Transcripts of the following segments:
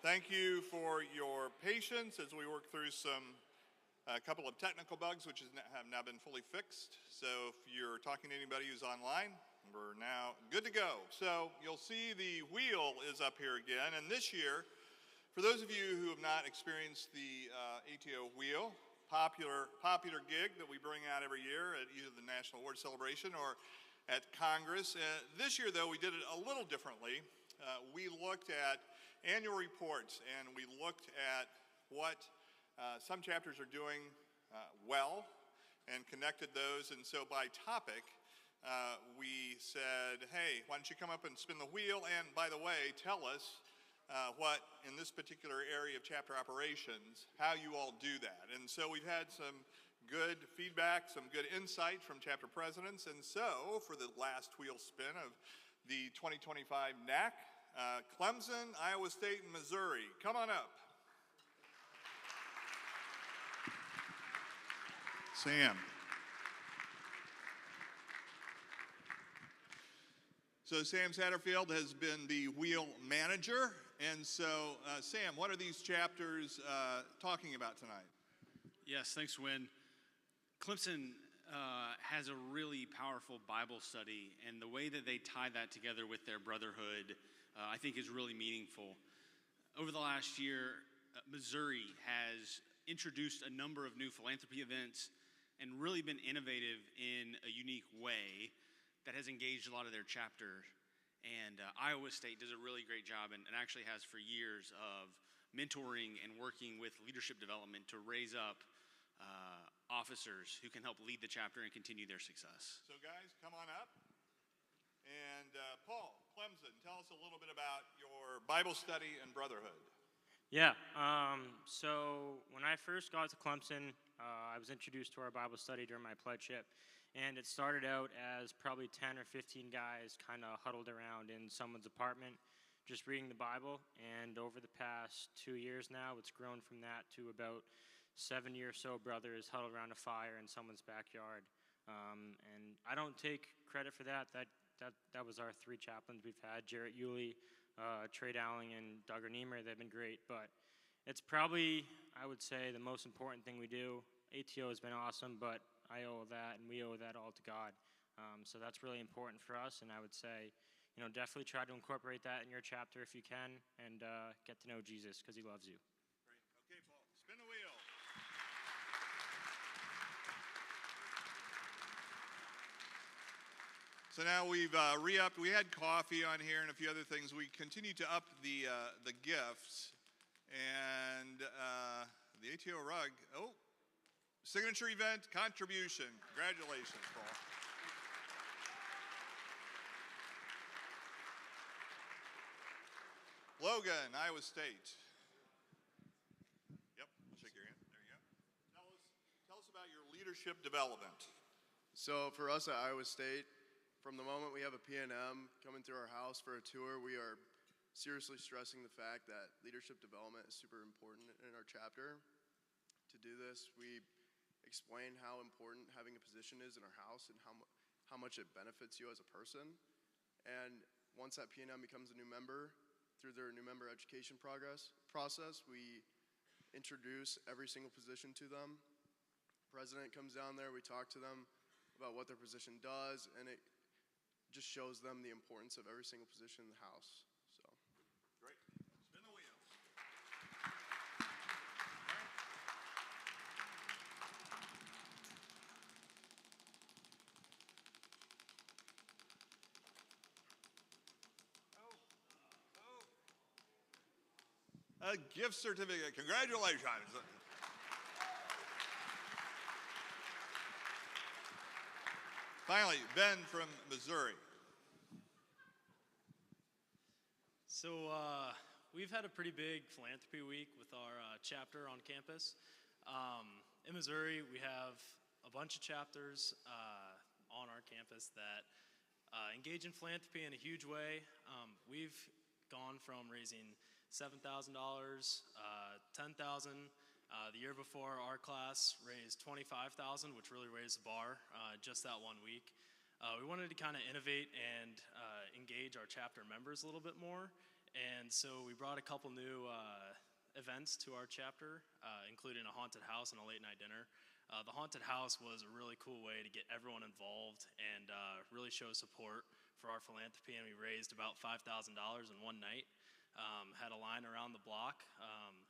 Thank you for your patience as we work through a couple of technical bugs which have now been fully fixed. So if you're talking to anybody who's online, we're now good to go. So you'll see the wheel is up here again. And this year, for those of you who have not experienced the ATO wheel, popular gig that we bring out every year at either the National Award Celebration or at Congress. This year, though, we did it a little differently. We looked at annual reports and we looked at what some chapters are doing well and connected those. And so by topic, we said, hey, why don't you come up and spin the wheel? And by the way, tell us what, in this particular area of chapter operations, how you all do that. And so we've had some good feedback, some good insight from chapter presidents. And so for the last wheel spin of the 2025 NAC, Clemson, Iowa State, and Missouri. Come on up. Sam. So Sam Satterfield has been the wheel manager. And so, Sam, what are these chapters talking about tonight? Yes, thanks, Wynn. Clemson has a really powerful Bible study, and the way that they tie that together with their brotherhood, I think is really meaningful. Over the last year, Missouri has introduced a number of new philanthropy events and really been innovative in a unique way that has engaged a lot of their chapters. And Iowa State does a really great job and actually has for years of mentoring and working with leadership development to raise up officers who can help lead the chapter and continue their success. So guys, come on up. And Paul, Clemson, tell us a little bit about your Bible study and brotherhood. Yeah, so when I first got to Clemson, I was introduced to our Bible study during my pledgeship, and it started out as probably 10 or 15 guys kind of huddled around in someone's apartment just reading the Bible, and over the past 2 years now, it's grown from that to about 70 or so brothers huddled around a fire in someone's backyard. And I don't take credit for that. That was our three chaplains we've had, Jarrett Yulee, Trey Dowling, and Doug Niemer. They've been great, but it's probably, I would say, the most important thing we do. ATO has been awesome, but I owe that, and we owe that all to God. So that's really important for us, and I would say, definitely try to incorporate that in your chapter if you can, and get to know Jesus because he loves you. Great. Okay, Paul, spin the wheel. So now we've re-upped. We had coffee on here and a few other things. We continue to up the gifts. And the ATO rug, signature event contribution. Congratulations, Paul. Logan, Iowa State. Yep, I'll shake your hand. There you go. Tell us about your leadership development. So for us at Iowa State, from the moment we have a P&M coming through our house for a tour, we are seriously stressing the fact that leadership development is super important in our chapter. To do this, we explain how important having a position is in our house and how much it benefits you as a person. And once that P&M becomes a new member, through their new member education process, we introduce every single position to them. The president comes down there, we talk to them about what their position does, and it just shows them the importance of every single position in the house. So, great. Spin the wheel. A gift certificate. Congratulations. Finally, Ben from Missouri. So we've had a pretty big philanthropy week with our chapter on campus. In Missouri, we have a bunch of chapters on our campus that engage in philanthropy in a huge way. We've gone from raising $7,000, $10,000. The year before, our class raised $25,000, which really raised the bar just that 1 week. We wanted to kind of innovate and engage our chapter members a little bit more And so we brought a couple new events to our chapter, including a haunted house and a late night dinner. The haunted house was a really cool way to get everyone involved and really show support for our philanthropy, and we raised about $5,000 in one night. Had a line around the block,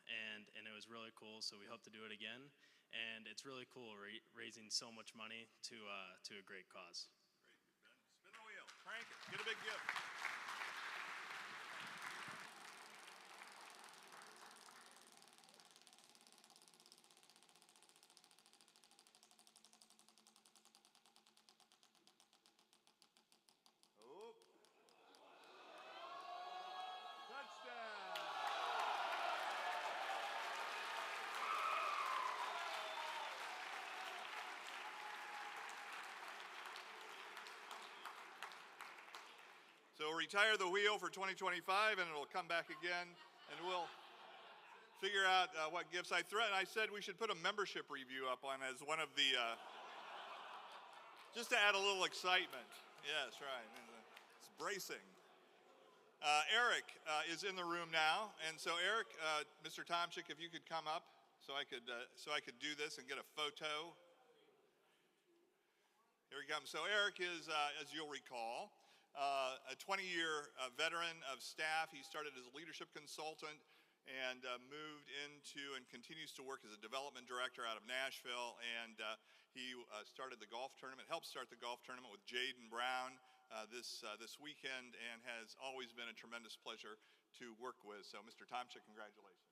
and it was really cool, so we hope to do it again. And it's really cool raising so much money to a great cause. Great, Ben. Spin the wheel, crank it, get a big gift. Oh. Touchdown. So we'll retire the wheel for 2025, and it'll come back again, and we'll figure out what gifts. I said we should put a membership review up on as one of the, just to add a little excitement. Yes, right. It's bracing. Eric is in the room now, and so Eric, Mr. Tomczyk, if you could come up so I could do this and get a photo. Here he comes. So Eric is, as you'll recall, a 20-year veteran of staff. He started as a leadership consultant and moved into and continues to work as a development director out of Nashville. And he started the golf tournament, helped start the golf tournament with Jaden Brown this weekend, and has always been a tremendous pleasure to work with. So, Mr. Tomczyk, congratulations.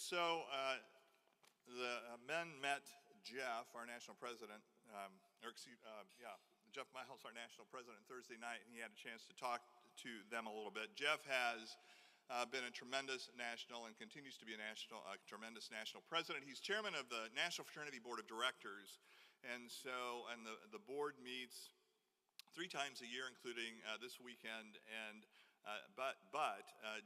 So the men met Jeff, our national president, Jeff Miles, our national president, Thursday night, and he had a chance to talk to them a little bit. Jeff has been a tremendous national and continues to be a tremendous national president. He's chairman of the National Fraternity Board of Directors, and the board meets 3 times a year, including this weekend. And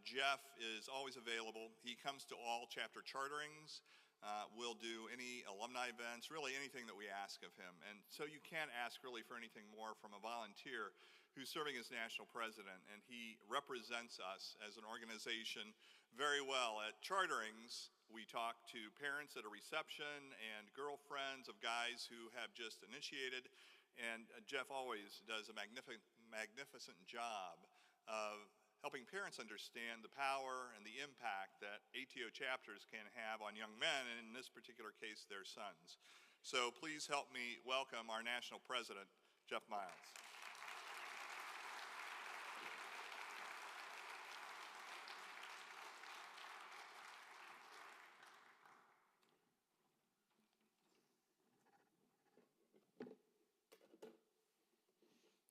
Jeff is always available. He comes to all chapter charterings. We'll do any alumni events, really anything that we ask of him. And so you can't ask really for anything more from a volunteer who's serving as national president. And he represents us as an organization very well. At charterings, we talk to parents at a reception and girlfriends of guys who have just initiated. And Jeff always does a magnificent job of helping parents understand the power and the impact that ATO chapters can have on young men, and in this particular case, their sons. So please help me welcome our national president, Jeff Miles.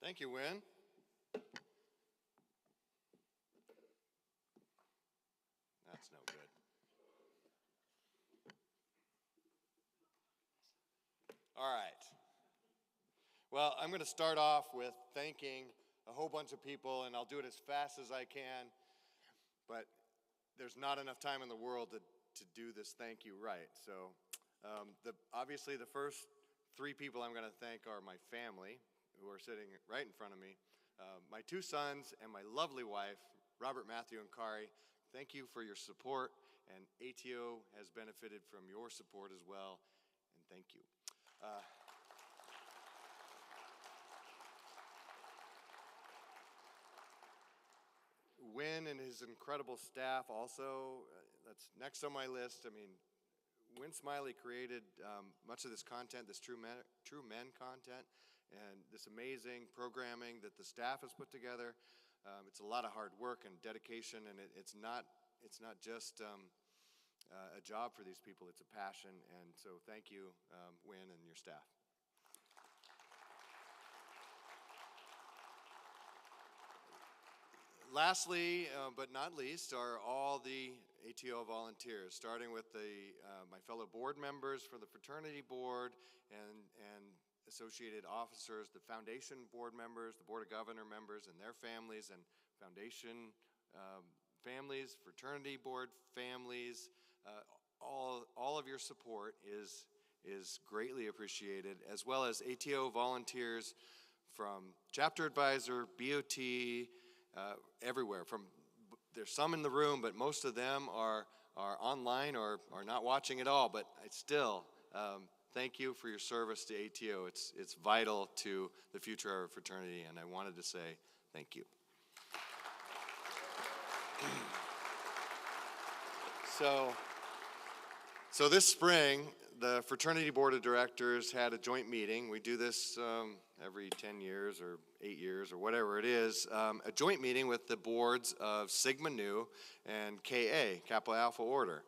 Thank you, Wynn. That's no good. All right. Well, I'm going to start off with thanking a whole bunch of people, and I'll do it as fast as I can, but there's not enough time in the world to do this thank you right. So obviously the first 3 people I'm going to thank are my family, who are sitting right in front of me, my 2 sons, and my lovely wife, Robert, Matthew, and Kari. Thank you for your support, and ATO has benefited from your support as well, and thank you. Wynn and his incredible staff also, that's next on my list. I mean, Wynn Smiley created much of this content, this True Men content, and this amazing programming that the staff has put together. It's a lot of hard work and dedication, and it's not just a job for these people, it's a passion, and so thank you, Wynn and your staff. Lastly, but not least, are all the ATO volunteers, starting with my fellow board members for the fraternity board and associated officers, the foundation board members, the board of governor members and their families, and foundation families, fraternity board families, all of your support is greatly appreciated, as well as ATO volunteers from chapter advisor, BOT, everywhere. There's some in the room, but most of them are online or are not watching at all. But I still thank you for your service to ATO. It's vital to the future of our fraternity, and I wanted to say thank you. So this spring, the Fraternity Board of Directors had a joint meeting. We do this every 10 years or 8 years or whatever it is, a joint meeting with the boards of Sigma Nu and KA, Kappa Alpha Order.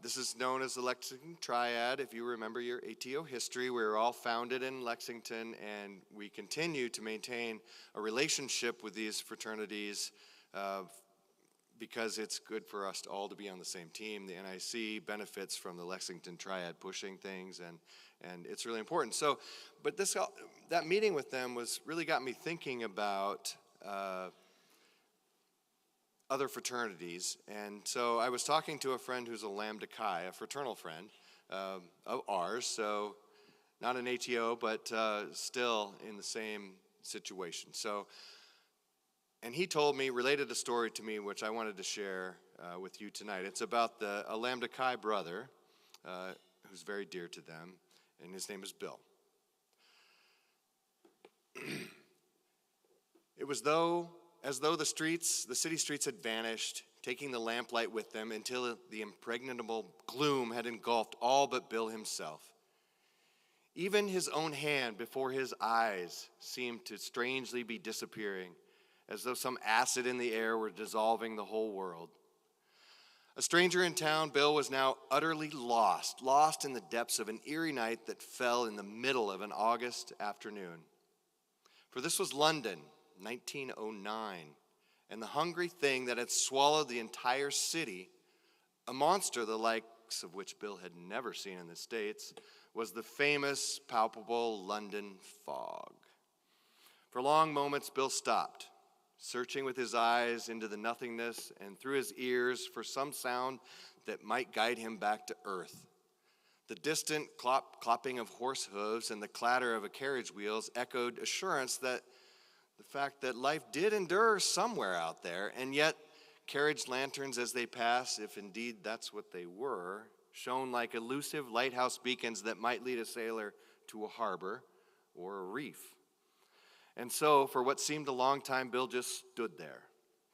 This is known as the Lexington Triad. If you remember your ATO history, we were all founded in Lexington, and we continue to maintain a relationship with these fraternities because it's good for us all to be on the same team. The NIC benefits from the Lexington Triad pushing things, and it's really important. So, but that meeting with them really got me thinking about other fraternities. And so I was talking to a friend who's a Lambda Chi, a fraternal friend of ours, so not an ATO, but still in the same situation. And he told me, related a story to me, which I wanted to share with you tonight. It's about a Lambda Chi brother who's very dear to them, and his name is Bill. It was as though the city streets had vanished, taking the lamplight with them until the impregnable gloom had engulfed all but Bill himself. Even his own hand before his eyes seemed to strangely be disappearing, as though some acid in the air were dissolving the whole world. A stranger in town, Bill was now utterly lost in the depths of an eerie night that fell in the middle of an August afternoon. For this was London, 1909, and the hungry thing that had swallowed the entire city, a monster the likes of which Bill had never seen in the States, was the famous, palpable London fog. For long moments, Bill stopped, searching with his eyes into the nothingness and through his ears for some sound that might guide him back to earth. The distant clopping of horse hooves and the clatter of carriage wheels echoed assurance that the fact that life did endure somewhere out there, and yet carriage lanterns as they pass, if indeed that's what they were, shone like elusive lighthouse beacons that might lead a sailor to a harbor or a reef. And so, for what seemed a long time, Bill just stood there,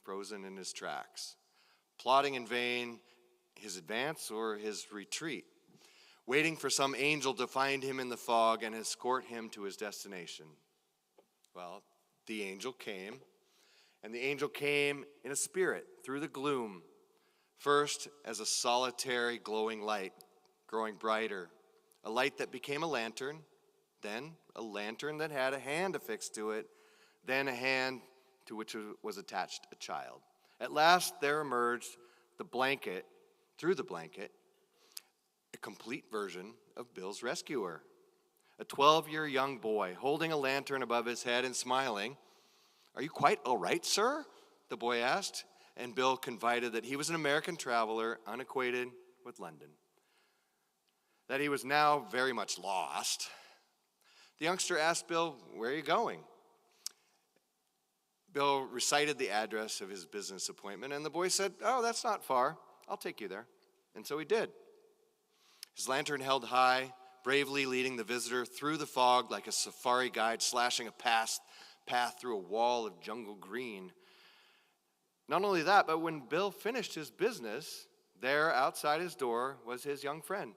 frozen in his tracks, plotting in vain his advance or his retreat, waiting for some angel to find him in the fog and escort him to his destination. Well, the angel came, and the angel came in a spirit through the gloom, first as a solitary glowing light, growing brighter, a light that became a lantern, then a lantern that had a hand affixed to it, then a hand to which was attached a child. At last there emerged through the blanket, a complete version of Bill's rescuer, a 12-year young boy holding a lantern above his head and smiling. "Are you quite all right, sir?" the boy asked, and Bill confided that he was an American traveler unacquainted with London, that he was now very much lost. The youngster asked Bill, "Where are you going?" Bill recited the address of his business appointment, and the boy said, "Oh, that's not far. I'll take you there." And so he did. His lantern held high, bravely leading the visitor through the fog like a safari guide slashing a path through a wall of jungle green. Not only that, but when Bill finished his business, there outside his door was his young friend,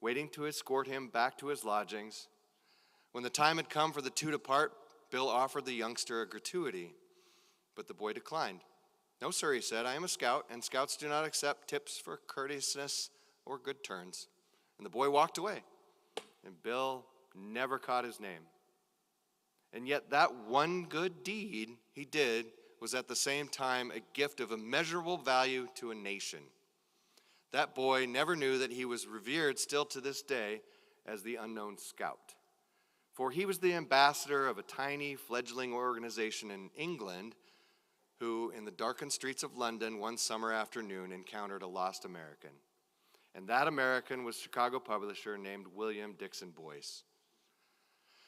waiting to escort him back to his lodgings. When the time had come for the two to part, Bill offered the youngster a gratuity, but the boy declined. "No, sir," he said, "I am a scout, and scouts do not accept tips for courteousness or good turns." And the boy walked away, and Bill never caught his name. And yet that one good deed he did was at the same time a gift of immeasurable value to a nation. That boy never knew that he was revered still to this day as the unknown scout. For he was the ambassador of a tiny fledgling organization in England who, in the darkened streets of London one summer afternoon, encountered a lost American. And that American was Chicago publisher named William Dixon Boyce.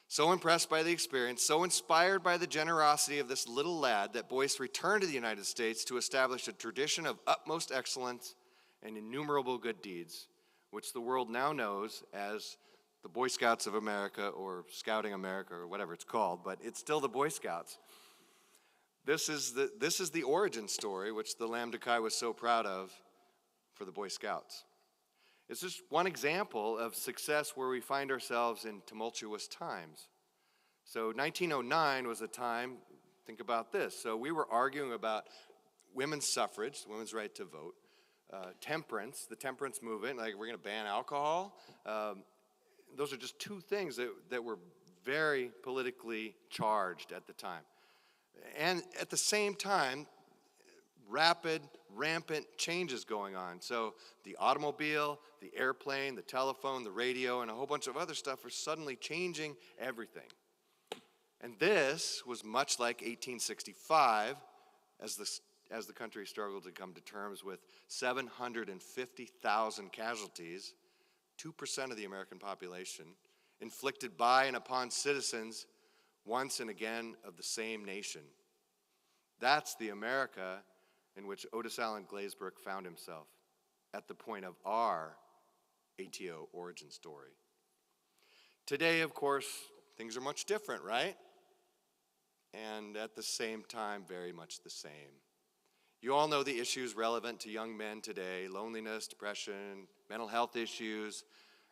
So impressed by the experience, so inspired by the generosity of this little lad, that Boyce returned to the United States to establish a tradition of utmost excellence and innumerable good deeds, which the world now knows as the Boy Scouts of America, or Scouting America, or whatever it's called, but it's still the Boy Scouts. This is the origin story, which the Lambda Chi was so proud of for the Boy Scouts. It's just one example of success where we find ourselves in tumultuous times. So 1909 was a time, think about this. So we were arguing about women's suffrage, women's right to vote, temperance, the temperance movement, like we're going to ban alcohol. Those are just two things that were very politically charged at the time. And at the same time, rapid, rampant changes going on. So the automobile, the airplane, the telephone, the radio, and a whole bunch of other stuff are suddenly changing everything. And this was much like 1865 as the country struggled to come to terms with 750,000 casualties, 2% of the American population, inflicted by and upon citizens once and again of the same nation. That's the America in which Otis Allen Glazebrook found himself at the point of our ATO origin story. Today, of course, things are much different, right? And at the same time, very much the same. You all know the issues relevant to young men today: loneliness, depression, mental health issues,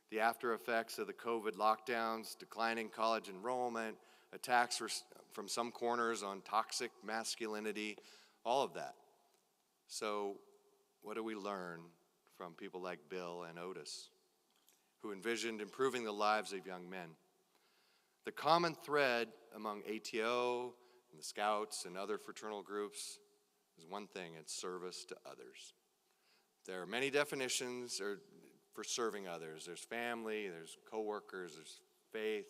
the after effects of the COVID lockdowns, declining college enrollment, attacks from some corners on toxic masculinity, all of that. So what do we learn from people like Bill and Otis, who envisioned improving the lives of young men? The common thread among ATO and the Scouts and other fraternal groups is one thing: it's service to others. There are many definitions for serving others. There's family, there's coworkers, there's faith,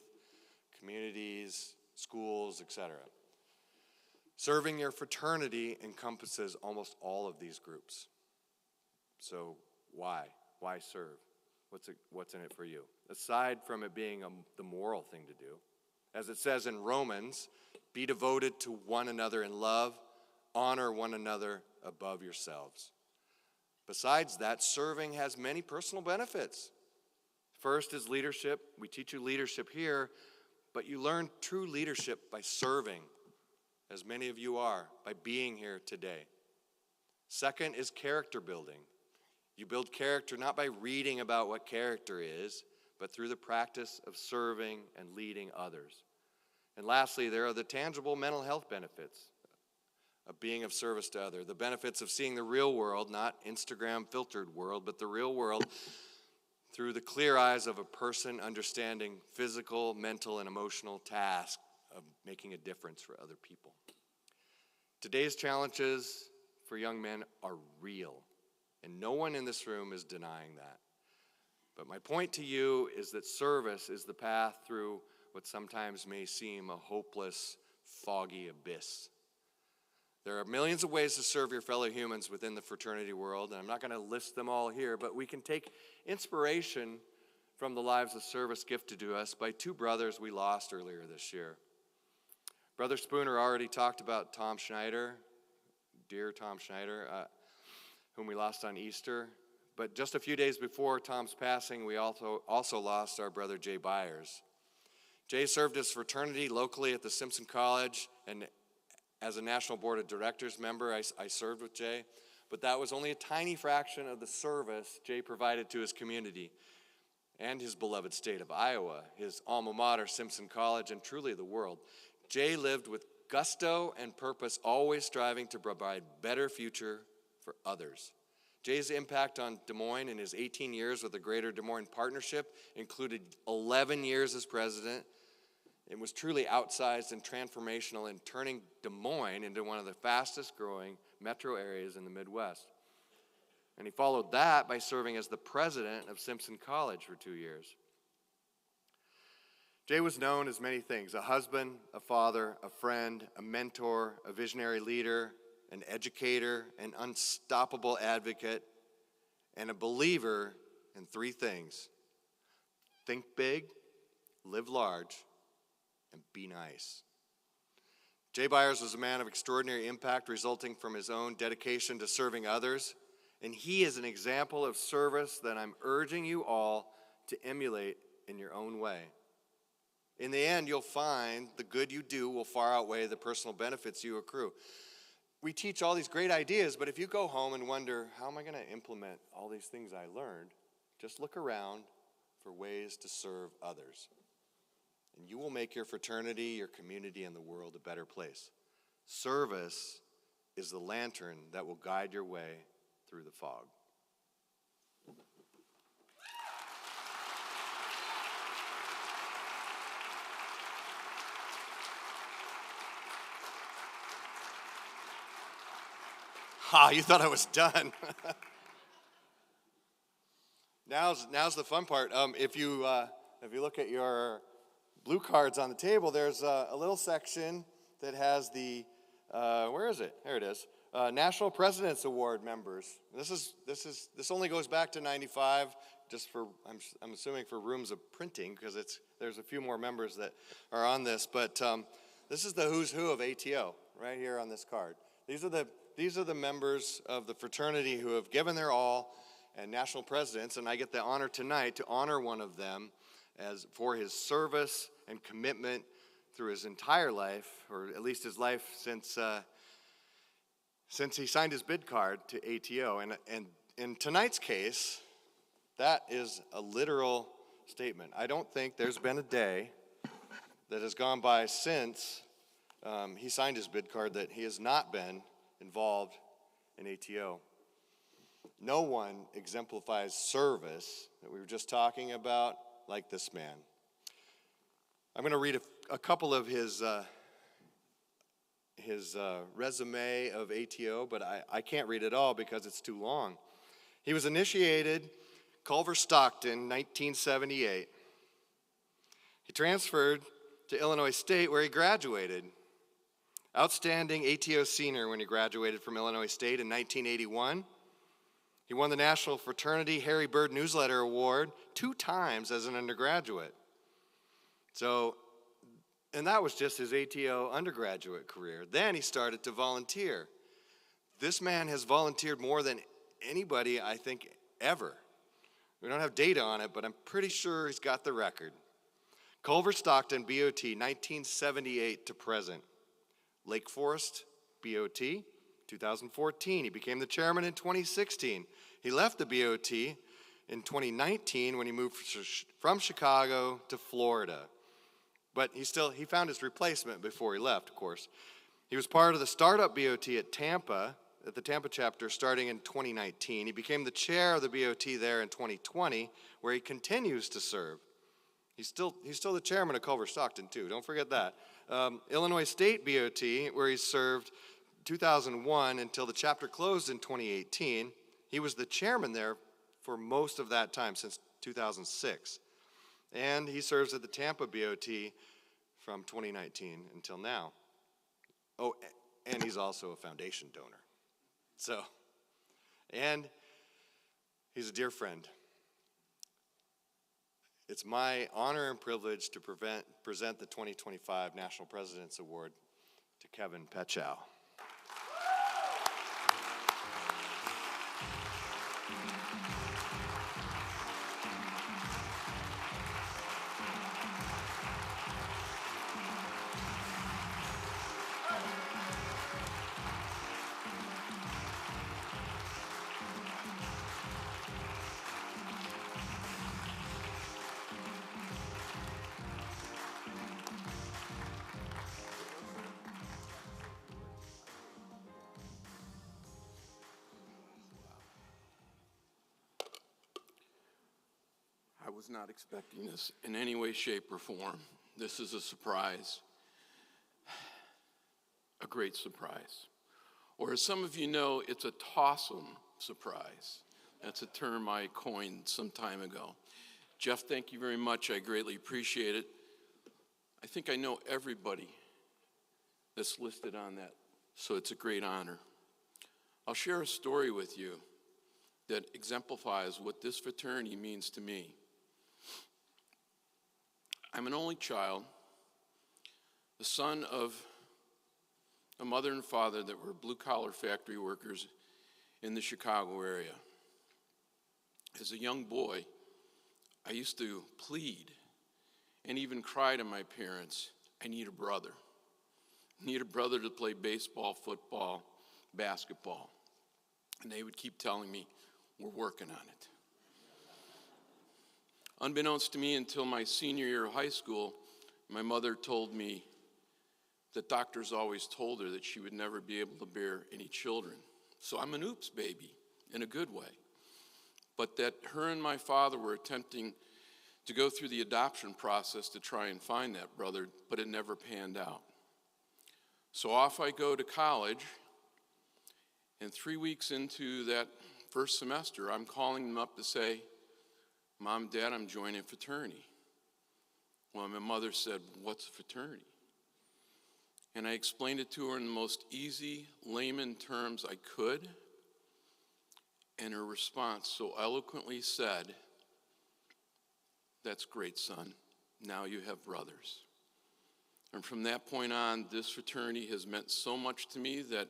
communities, schools, etc. Serving your fraternity encompasses almost all of these groups. So why? Why serve? What's in it for you? Aside from it being the moral thing to do, as it says in Romans, be devoted to one another in love, honor one another above yourselves. Besides that, serving has many personal benefits. First is leadership. We teach you leadership here, but you learn true leadership by serving, as many of you are, by being here today. Second is character building. You build character not by reading about what character is, but through the practice of serving and leading others. And lastly, there are the tangible mental health benefits of being of service to others, the benefits of seeing the real world, not Instagram filtered world, but the real world through the clear eyes of a person understanding physical, mental, and emotional tasks of making a difference for other people. Today's challenges for young men are real, and no one in this room is denying that. But my point to you is that service is the path through what sometimes may seem a hopeless, foggy abyss. There are millions of ways to serve your fellow humans within the fraternity world, and I'm not going to list them all here, but we can take inspiration from the lives of service gifted to us by two brothers we lost earlier this year. Brother Spooner already talked about Tom Schneider, dear Tom Schneider, whom we lost on Easter. But just a few days before Tom's passing, we also lost our brother Jay Byers. Jay served his fraternity locally at the Simpson College, and as a National Board of Directors member, I served with Jay. But that was only a tiny fraction of the service Jay provided to his community and his beloved state of Iowa, his alma mater, Simpson College, and truly the world. Jay lived with gusto and purpose, always striving to provide a better future for others. Jay's impact on Des Moines in his 18 years with the Greater Des Moines Partnership included 11 years as president. It was truly outsized and transformational in turning Des Moines into one of the fastest growing metro areas in the Midwest. And he followed that by serving as the president of Simpson College for 2 years. Jay was known as many things: a husband, a father, a friend, a mentor, a visionary leader, an educator, an unstoppable advocate, and a believer in three things: think big, live large, and be nice. Jay Byers was a man of extraordinary impact resulting from his own dedication to serving others, and he is an example of service that I'm urging you all to emulate in your own way. In the end, you'll find the good you do will far outweigh the personal benefits you accrue. We teach all these great ideas, but if you go home and wonder, how am I going to implement all these things I learned? Just look around for ways to serve others. And you will make your fraternity, your community, and the world a better place. Service is the lantern that will guide your way through the fog. You thought I was done. Now's the fun part. If you look at your blue cards on the table, there's a little section that has the where is it? There it is. National President's Award members. This only goes back to '95, just for I'm assuming for rooms of printing, because there's a few more members that are on this, but this is the who's who of ATO right here on this card. These are the members of the fraternity who have given their all and national presidents, and I get the honor tonight to honor one of them for his service and commitment through his entire life, or at least his life since he signed his bid card to ATO. And in tonight's case, that is a literal statement. I don't think there's been a day that has gone by since he signed his bid card that he has not been involved in ATO. No one exemplifies service that we were just talking about like this man. I'm going to read a couple of his resume of ATO, but I can't read it all because it's too long. He was initiated Culver Stockton, 1978. He transferred to Illinois State, where he graduated. Outstanding ATO senior when he graduated from Illinois State in 1981. He won the National Fraternity Harry Bird Newsletter Award 2 times as an undergraduate. And that was just his ATO undergraduate career. Then he started to volunteer. This man has volunteered more than anybody, I think, ever. We don't have data on it, but I'm pretty sure he's got the record. Culver Stockton, BOT, 1978 to present. Lake Forest, BOT, 2014. He became the chairman in 2016. He left the BOT in 2019 when he moved from Chicago to Florida. But he found his replacement before he left, of course. He was part of the startup BOT at the Tampa chapter, starting in 2019. He became the chair of the BOT there in 2020, where he continues to serve. He's still the chairman of Culver Stockton, too. Don't forget that. Illinois State BOT, where he served 2001 until the chapter closed in 2018. He was the chairman there for most of that time, since 2006. And he serves at the Tampa BOT from 2019 until now. Oh, and he's also a foundation donor. And he's a dear friend. It's my honor and privilege to present the 2025 National President's Award to Kevin Petchow. I was not expecting this in any way, shape, or form. This is a surprise, a great surprise. Or as some of you know, it's a tossum surprise. That's a term I coined some time ago. Jeff, thank you very much. I greatly appreciate it. I think I know everybody that's listed on that, so it's a great honor. I'll share a story with you that exemplifies what this fraternity means to me. I'm an only child, the son of a mother and father that were blue-collar factory workers in the Chicago area. As a young boy, I used to plead and even cry to my parents, I need a brother. I need a brother to play baseball, football, basketball. And they would keep telling me, we're working on it. Unbeknownst to me, until my senior year of high school, my mother told me that doctors always told her that she would never be able to bear any children. So I'm an oops baby, in a good way. But that her and my father were attempting to go through the adoption process to try and find that brother, but it never panned out. So off I go to college, and 3 weeks into that first semester, I'm calling them up to say, Mom, Dad, I'm joining a fraternity. Well, my mother said, what's a fraternity? And I explained it to her in the most easy layman terms I could, and her response so eloquently said, that's great, son. Now you have brothers. And from that point on, this fraternity has meant so much to me that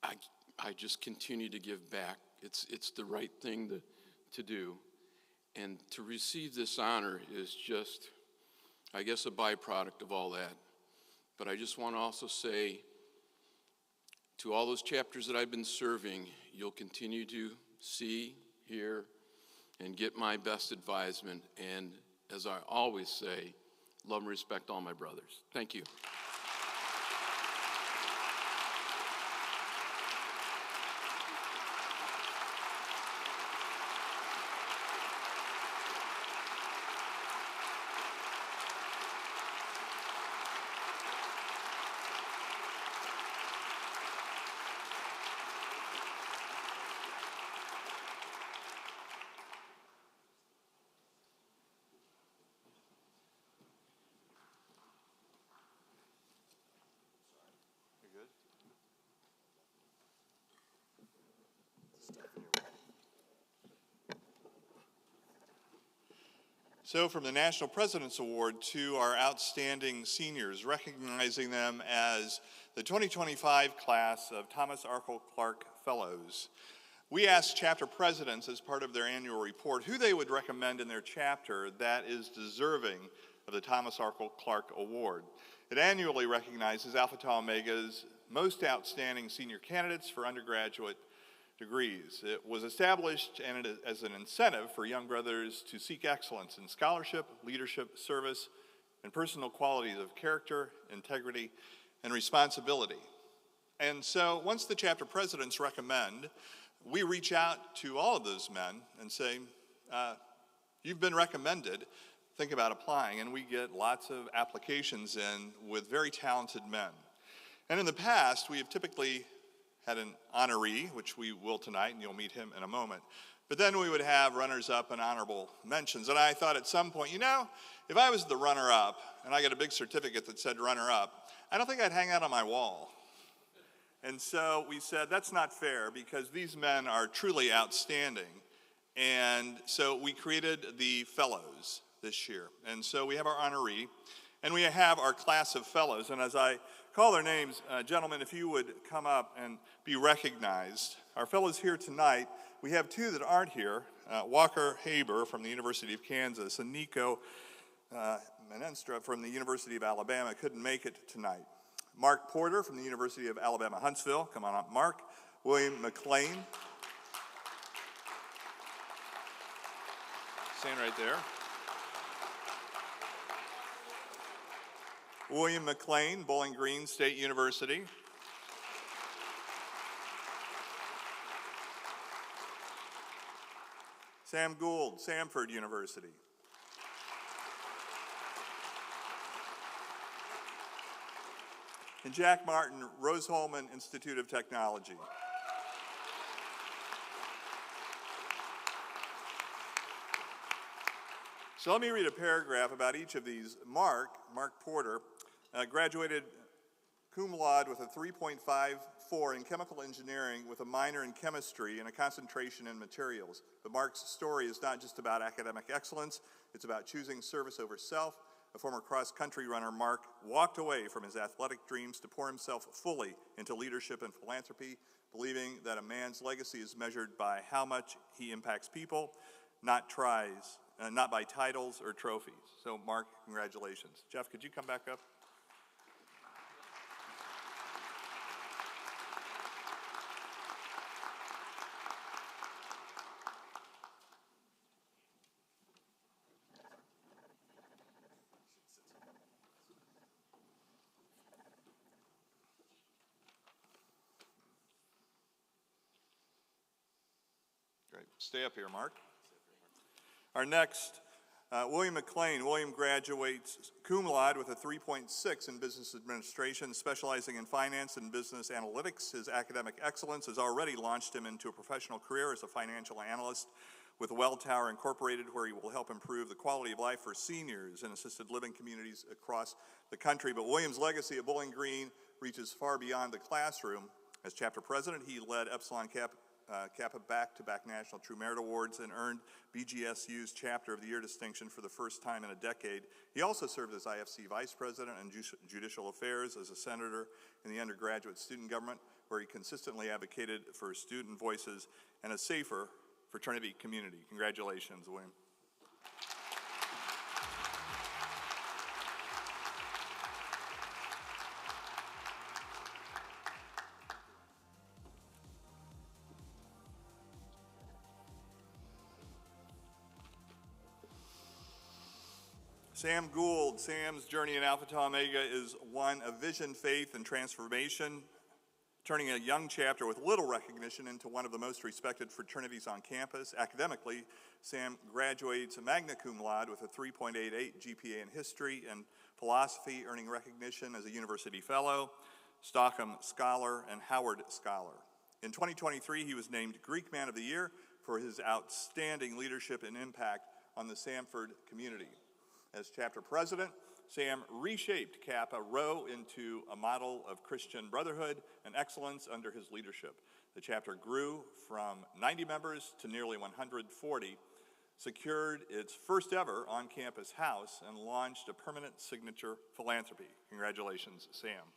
I just continue to give back. It's the right thing to do. And to receive this honor is just, I guess, a byproduct of all that. But I just want to also say, to all those chapters that I've been serving, you'll continue to see, hear, and get my best advisement. And as I always say, love and respect all my brothers. Thank you. So from the National President's Award to our outstanding seniors, recognizing them as the 2025 class of Thomas Arkell Clark Fellows. We asked chapter presidents as part of their annual report who they would recommend in their chapter that is deserving of the Thomas Arkell Clark Award. It annually recognizes Alpha Tau Omega's most outstanding senior candidates for undergraduate degrees. It was established as an incentive for young brothers to seek excellence in scholarship, leadership, service, and personal qualities of character, integrity, and responsibility. And so once the chapter presidents recommend, we reach out to all of those men and say, you've been recommended, think about applying. And we get lots of applications in with very talented men. And in the past, we have typically had an honoree, which we will tonight, and you'll meet him in a moment. But then we would have runners-up and honorable mentions. And I thought at some point, if I was the runner-up and I got a big certificate that said runner-up, I don't think I'd hang out on my wall. And so we said, that's not fair because these men are truly outstanding. And so we created the fellows this year. And so we have our honoree, and we have our class of fellows. And as I call their names, gentlemen, if you would come up and be recognized. Our fellows here tonight, we have two that aren't here, Walker Haber from the University of Kansas and Nico Menenstra from the University of Alabama couldn't make it tonight. Mark Porter from the University of Alabama, Huntsville. Come on up, Mark. William McLean. Stand right there. William McLean, Bowling Green State University. Sam Gould, Samford University. And Jack Martin, Rose-Hulman Institute of Technology. So let me read a paragraph about each of these. Mark Porter, graduated cum laude with a 3.54 in chemical engineering with a minor in chemistry and a concentration in materials. But Mark's story is not just about academic excellence, it's about choosing service over self. A former cross-country runner, Mark walked away from his athletic dreams to pour himself fully into leadership and philanthropy, believing that a man's legacy is measured by how much he impacts people, not by titles or trophies. So, Mark, congratulations. Jeff, could you come back up? Great. Stay up here, Mark. Our next, William McLean. William graduates cum laude with a 3.6 in business administration, specializing in finance and business analytics. His academic excellence has already launched him into a professional career as a financial analyst with Welltower Incorporated, where he will help improve the quality of life for seniors in assisted living communities across the country. But William's legacy at Bowling Green reaches far beyond the classroom. As chapter president, he led Epsilon Kappa back-to-back National True Merit Awards and earned BGSU's Chapter of the Year distinction for the first time in a decade. He also served as IFC Vice President and Judicial Affairs, as a senator in the undergraduate student government, where he consistently advocated for student voices and a safer fraternity community. Congratulations, William. Sam Gould. Sam's journey in Alpha Tau Omega is one of vision, faith, and transformation, turning a young chapter with little recognition into one of the most respected fraternities on campus. Academically, Sam graduates magna cum laude with a 3.88 GPA in history and philosophy, earning recognition as a university fellow, Stockham Scholar, and Howard Scholar. In 2023, he was named Greek Man of the Year for his outstanding leadership and impact on the Samford community. As chapter president, Sam reshaped Kappa Rho into a model of Christian brotherhood and excellence under his leadership. The chapter grew from 90 members to nearly 140, secured its first ever on-campus house, and launched a permanent signature philanthropy. Congratulations, Sam.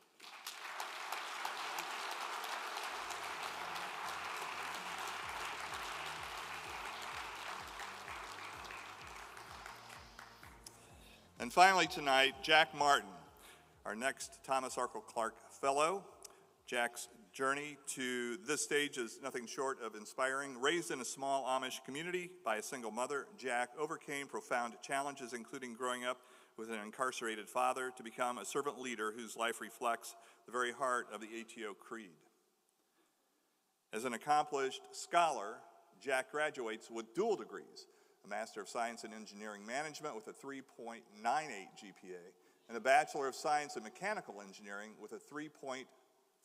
And finally tonight, Jack Martin, our next Thomas Arkell Clark Fellow. Jack's journey to this stage is nothing short of inspiring. Raised in a small Amish community by a single mother, Jack overcame profound challenges, including growing up with an incarcerated father, to become a servant leader whose life reflects the very heart of the ATO Creed. As an accomplished scholar, Jack graduates with dual degrees, a Master of Science in Engineering Management with a 3.98 GPA, and a Bachelor of Science in Mechanical Engineering with a 3.43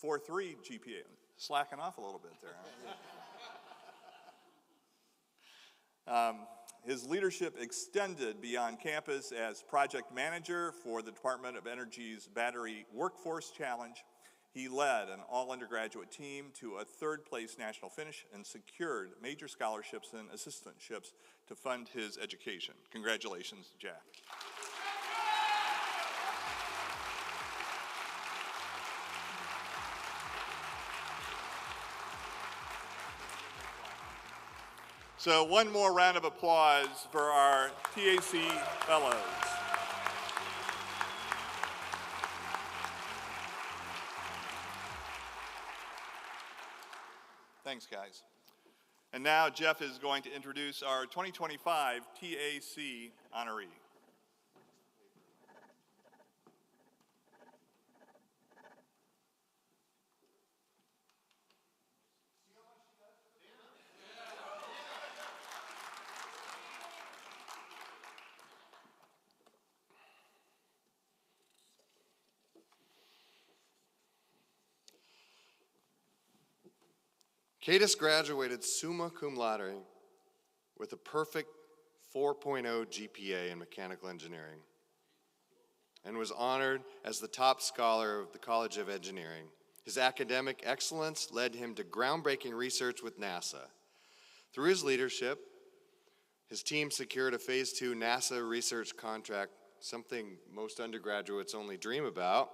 GPA. Slacking off a little bit there, huh? His leadership extended beyond campus as project manager for the Department of Energy's Battery Workforce Challenge. He led an all-undergraduate team to a third-place national finish and secured major scholarships and assistantships to fund his education. Congratulations, Jack. So one more round of applause for our TAC fellows. Thanks, guys. And now Jeff is going to introduce our 2025 TAC honoree. Cadis graduated summa cum laude with a perfect 4.0 GPA in mechanical engineering and was honored as the top scholar of the College of Engineering. His academic excellence led him to groundbreaking research with NASA. Through his leadership, his team secured a Phase 2 NASA research contract, something most undergraduates only dream about.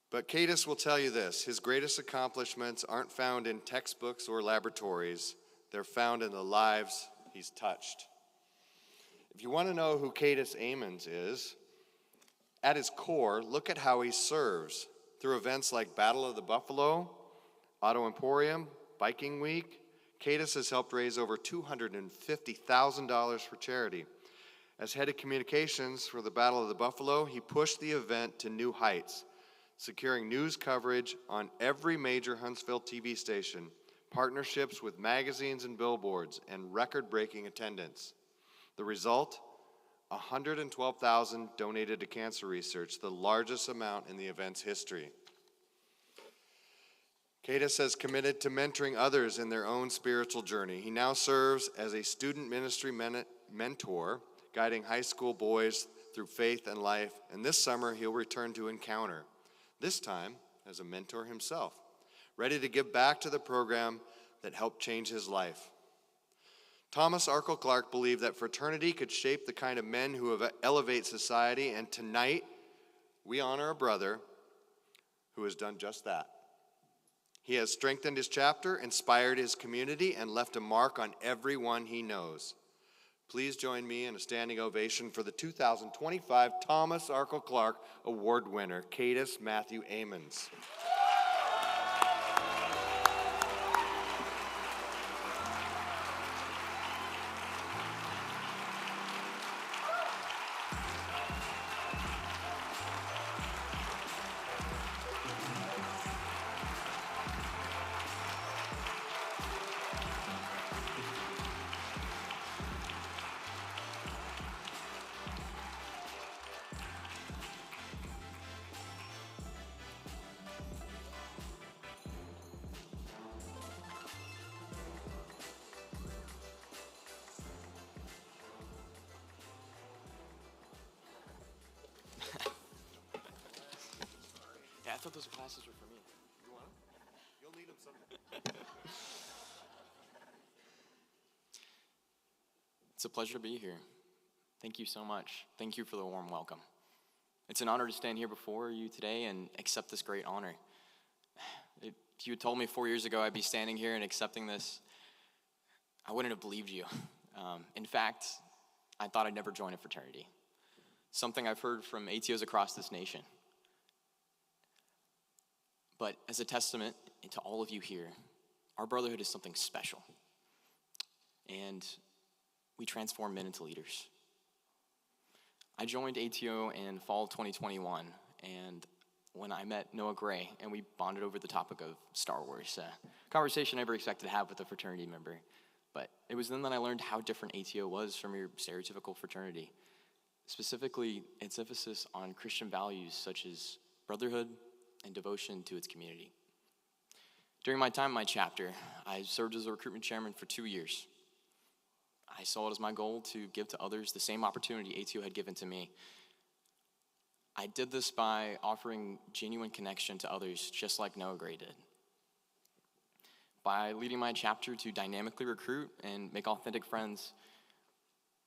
But Cadis will tell you this: his greatest accomplishments aren't found in textbooks or laboratories. They're found in the lives he's touched. If you want to know who Cadis Amons is, at his core, look at how he serves through events like Battle of the Buffalo, Auto Emporium, Biking Week. Cadis has helped raise over $250,000 for charity. As head of communications for the Battle of the Buffalo, he pushed the event to new heights, securing news coverage on every major Huntsville TV station, partnerships with magazines and billboards, and record-breaking attendance. The result? $112,000 donated to cancer research, the largest amount in the event's history. Cadis has committed to mentoring others in their own spiritual journey. He now serves as a student ministry mentor, guiding high school boys through faith and life, and this summer he'll return to Encounter, this time as a mentor himself, ready to give back to the program that helped change his life. Thomas Arkell Clark believed that fraternity could shape the kind of men who elevate society, and tonight we honor a brother who has done just that. He has strengthened his chapter, inspired his community, and left a mark on everyone he knows. Please join me in a standing ovation for the 2025 Thomas Arkell Clark Award winner, Cadis Matthew Amons. Yeah, I thought those glasses were for me. You want them? You'll need them someday. It's a pleasure to be here. Thank you so much. Thank you for the warm welcome. It's an honor to stand here before you today and accept this great honor. If you had told me 4 years ago I'd be standing here and accepting this, I wouldn't have believed you. In fact, I thought I'd never join a fraternity. Something I've heard from ATOs across this nation. But as a testament to all of you here, our brotherhood is something special. And we transform men into leaders. I joined ATO in fall 2021, and when I met Noah Gray, and we bonded over the topic of Star Wars, conversation I never expected to have with a fraternity member. But it was then that I learned how different ATO was from your stereotypical fraternity. Specifically, its emphasis on Christian values such as brotherhood and devotion to its community. During my time in my chapter, I served as a recruitment chairman for 2 years. I saw it as my goal to give to others the same opportunity ATO had given to me. I did this by offering genuine connection to others, just like Noah Gray did. By leading my chapter to dynamically recruit and make authentic friends,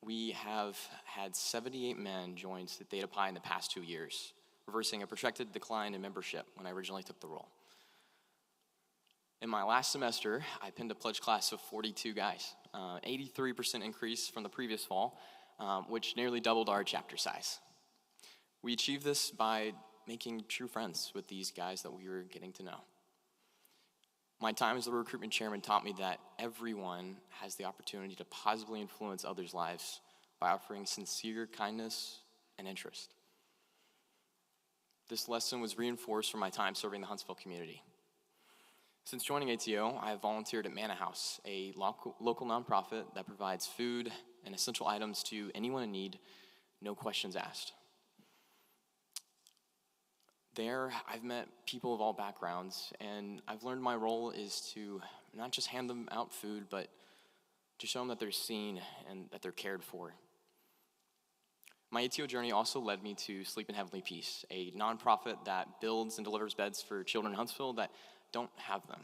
we have had 78 men join Theta Pi in the past 2 years, reversing a projected decline in membership when I originally took the role. In my last semester, I pinned a pledge class of 42 guys, 83% increase from the previous fall, which nearly doubled our chapter size. We achieved this by making true friends with these guys that we were getting to know. My time as the recruitment chairman taught me that everyone has the opportunity to positively influence others' lives by offering sincere kindness and interest. This lesson was reinforced from my time serving the Huntsville community. Since joining ATO, I have volunteered at Manna House, a local nonprofit that provides food and essential items to anyone in need, no questions asked. There, I've met people of all backgrounds, and I've learned my role is to not just hand them out food, but to show them that they're seen and that they're cared for. My ATO journey also led me to Sleep in Heavenly Peace, a nonprofit that builds and delivers beds for children in Huntsville that don't have them.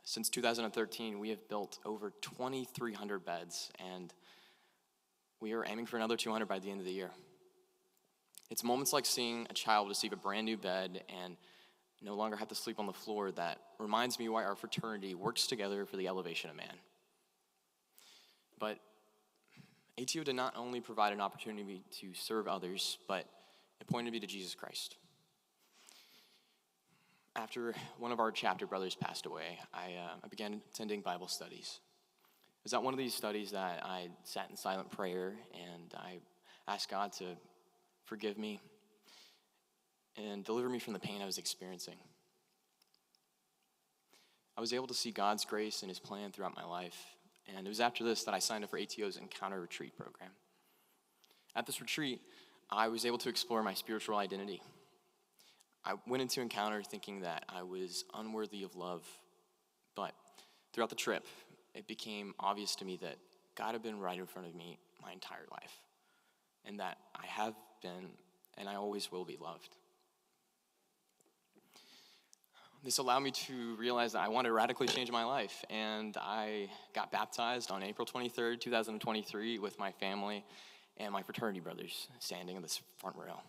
Since 2013, we have built over 2,300 beds, and we are aiming for another 200 by the end of the year. It's moments like seeing a child receive a brand new bed and no longer have to sleep on the floor that reminds me why our fraternity works together for the elevation of man. But ATO did not only provide an opportunity to serve others, but it pointed me to Jesus Christ. After one of our chapter brothers passed away, I began attending Bible studies. It was at one of these studies that I sat in silent prayer and I asked God to forgive me and deliver me from the pain I was experiencing. I was able to see God's grace and his plan throughout my life, and it was after this that I signed up for ATO's Encounter Retreat program. At this retreat, I was able to explore my spiritual identity. I went into Encounter thinking that I was unworthy of love, but throughout the trip, it became obvious to me that God had been right in front of me my entire life, and that I have been and I always will be loved. This allowed me to realize that I wanted to radically change my life, and I got baptized on April 23rd, 2023 with my family and my fraternity brothers standing in this front row.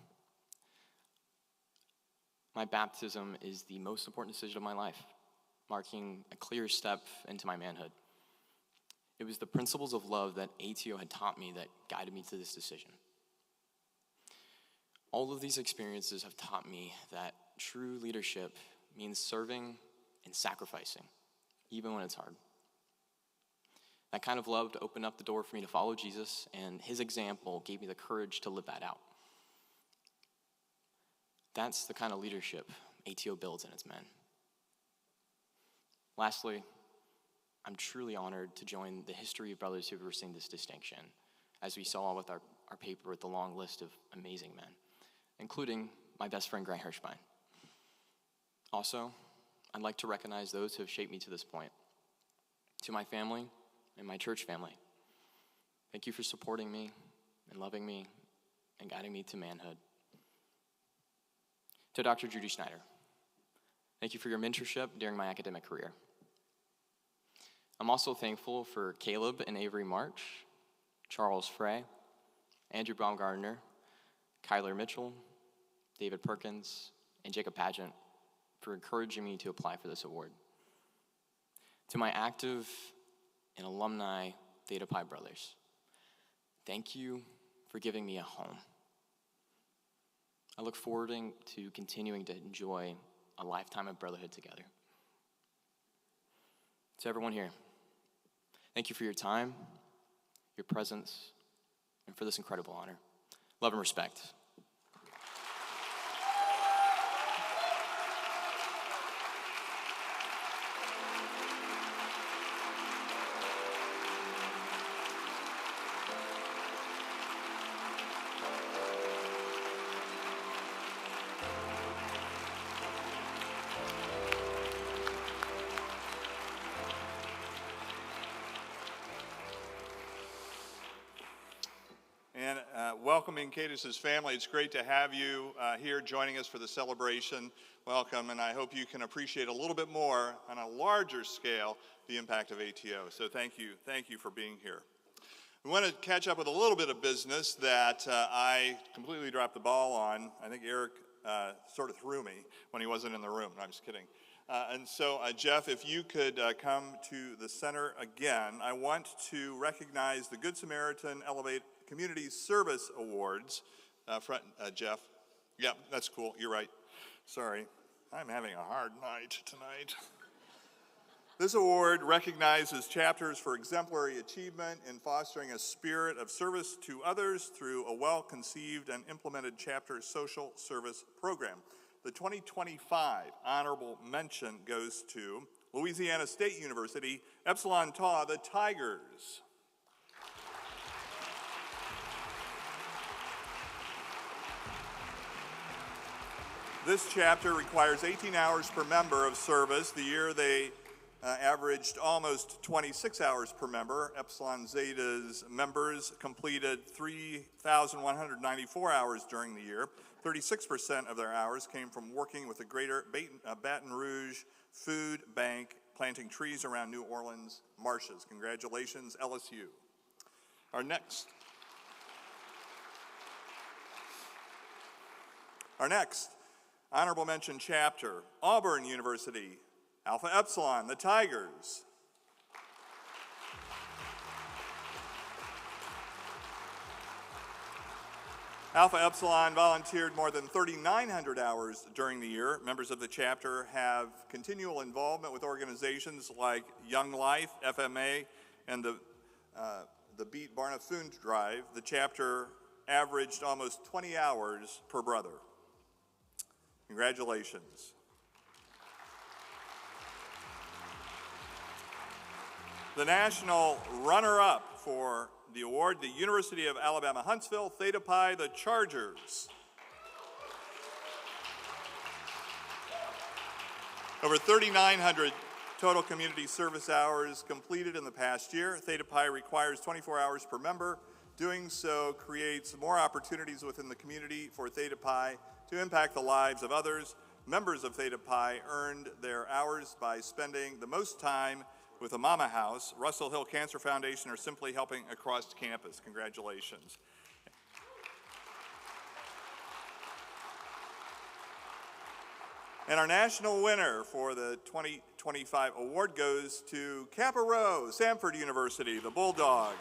My baptism is the most important decision of my life, marking a clear step into my manhood. It was the principles of love that ATO had taught me that guided me to this decision. All of these experiences have taught me that true leadership means serving and sacrificing, even when it's hard. That kind of love opened up the door for me to follow Jesus, and his example gave me the courage to live that out. That's the kind of leadership ATO builds in its men. Lastly, I'm truly honored to join the history of brothers who have received this distinction, as we saw with our paper with the long list of amazing men, including my best friend, Grant Hirschbein. Also, I'd like to recognize those who have shaped me to this point. To my family and my church family, thank you for supporting me and loving me and guiding me to manhood. To Dr. Judy Schneider, thank you for your mentorship during my academic career. I'm also thankful for Caleb and Avery March, Charles Frey, Andrew Baumgartner, Kyler Mitchell, David Perkins, and Jacob Pageant for encouraging me to apply for this award. To my active and alumni Theta Pi brothers, thank you for giving me a home. I look forward to continuing to enjoy a lifetime of brotherhood together. To everyone here, thank you for your time, your presence, and for this incredible honor. Love and respect. And welcoming Cadis's family. It's great to have you here joining us for the celebration. Welcome, and I hope you can appreciate a little bit more on a larger scale the impact of ATO. So thank you for being here. We want to catch up with a little bit of business that I completely dropped the ball on. I think Eric sort of threw me when he wasn't in the room. No, I'm just kidding. And so, Jeff, if you could come to the center again, I want to recognize the Good Samaritan Elevate Community Service Awards. Jeff. Yeah, that's cool. You're right. Sorry. I'm having a hard night tonight. This award recognizes chapters for exemplary achievement in fostering a spirit of service to others through a well-conceived and implemented chapter social service program. The 2025 honorable mention goes to Louisiana State University, Epsilon Tau, the Tigers. This chapter requires 18 hours per member of service the year they averaged almost 26 hours per member. Epsilon Zeta's members completed 3,194 hours during the year. 36% of their hours came from working with the Greater Baton Rouge Food Bank, planting trees around New Orleans marshes. Congratulations, LSU. Our next honorable mention chapter, Auburn University, Alpha Epsilon, the Tigers. Alpha Epsilon volunteered more than 3,900 hours during the year. Members of the chapter have continual involvement with organizations like Young Life, FMA, and the Beat Barna Food Drive. The chapter averaged almost 20 hours per brother. Congratulations. The national runner-up for the award, the University of Alabama Huntsville, Theta Pi, the Chargers. Over 3,900 total community service hours completed in the past year. Theta Pi requires 24 hours per member. Doing so creates more opportunities within the community for Theta Pi to impact the lives of others. Members of Theta Pi earned their hours by spending the most time with a Mama House, Russell Hill Cancer Foundation, or simply helping across campus. Congratulations. And our national winner for the 2025 award goes to Kappa Rho, Samford University, the Bulldogs.